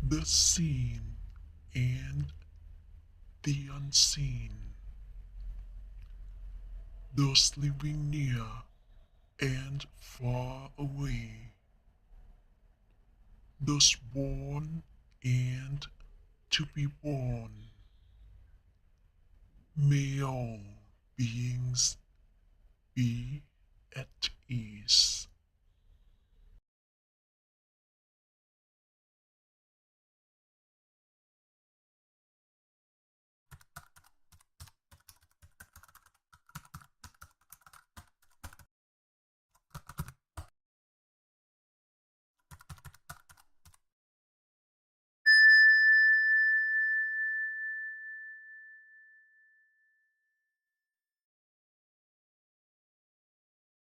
the seen and the unseen, those living near and far away, those born and to be born. May all beings be at ease.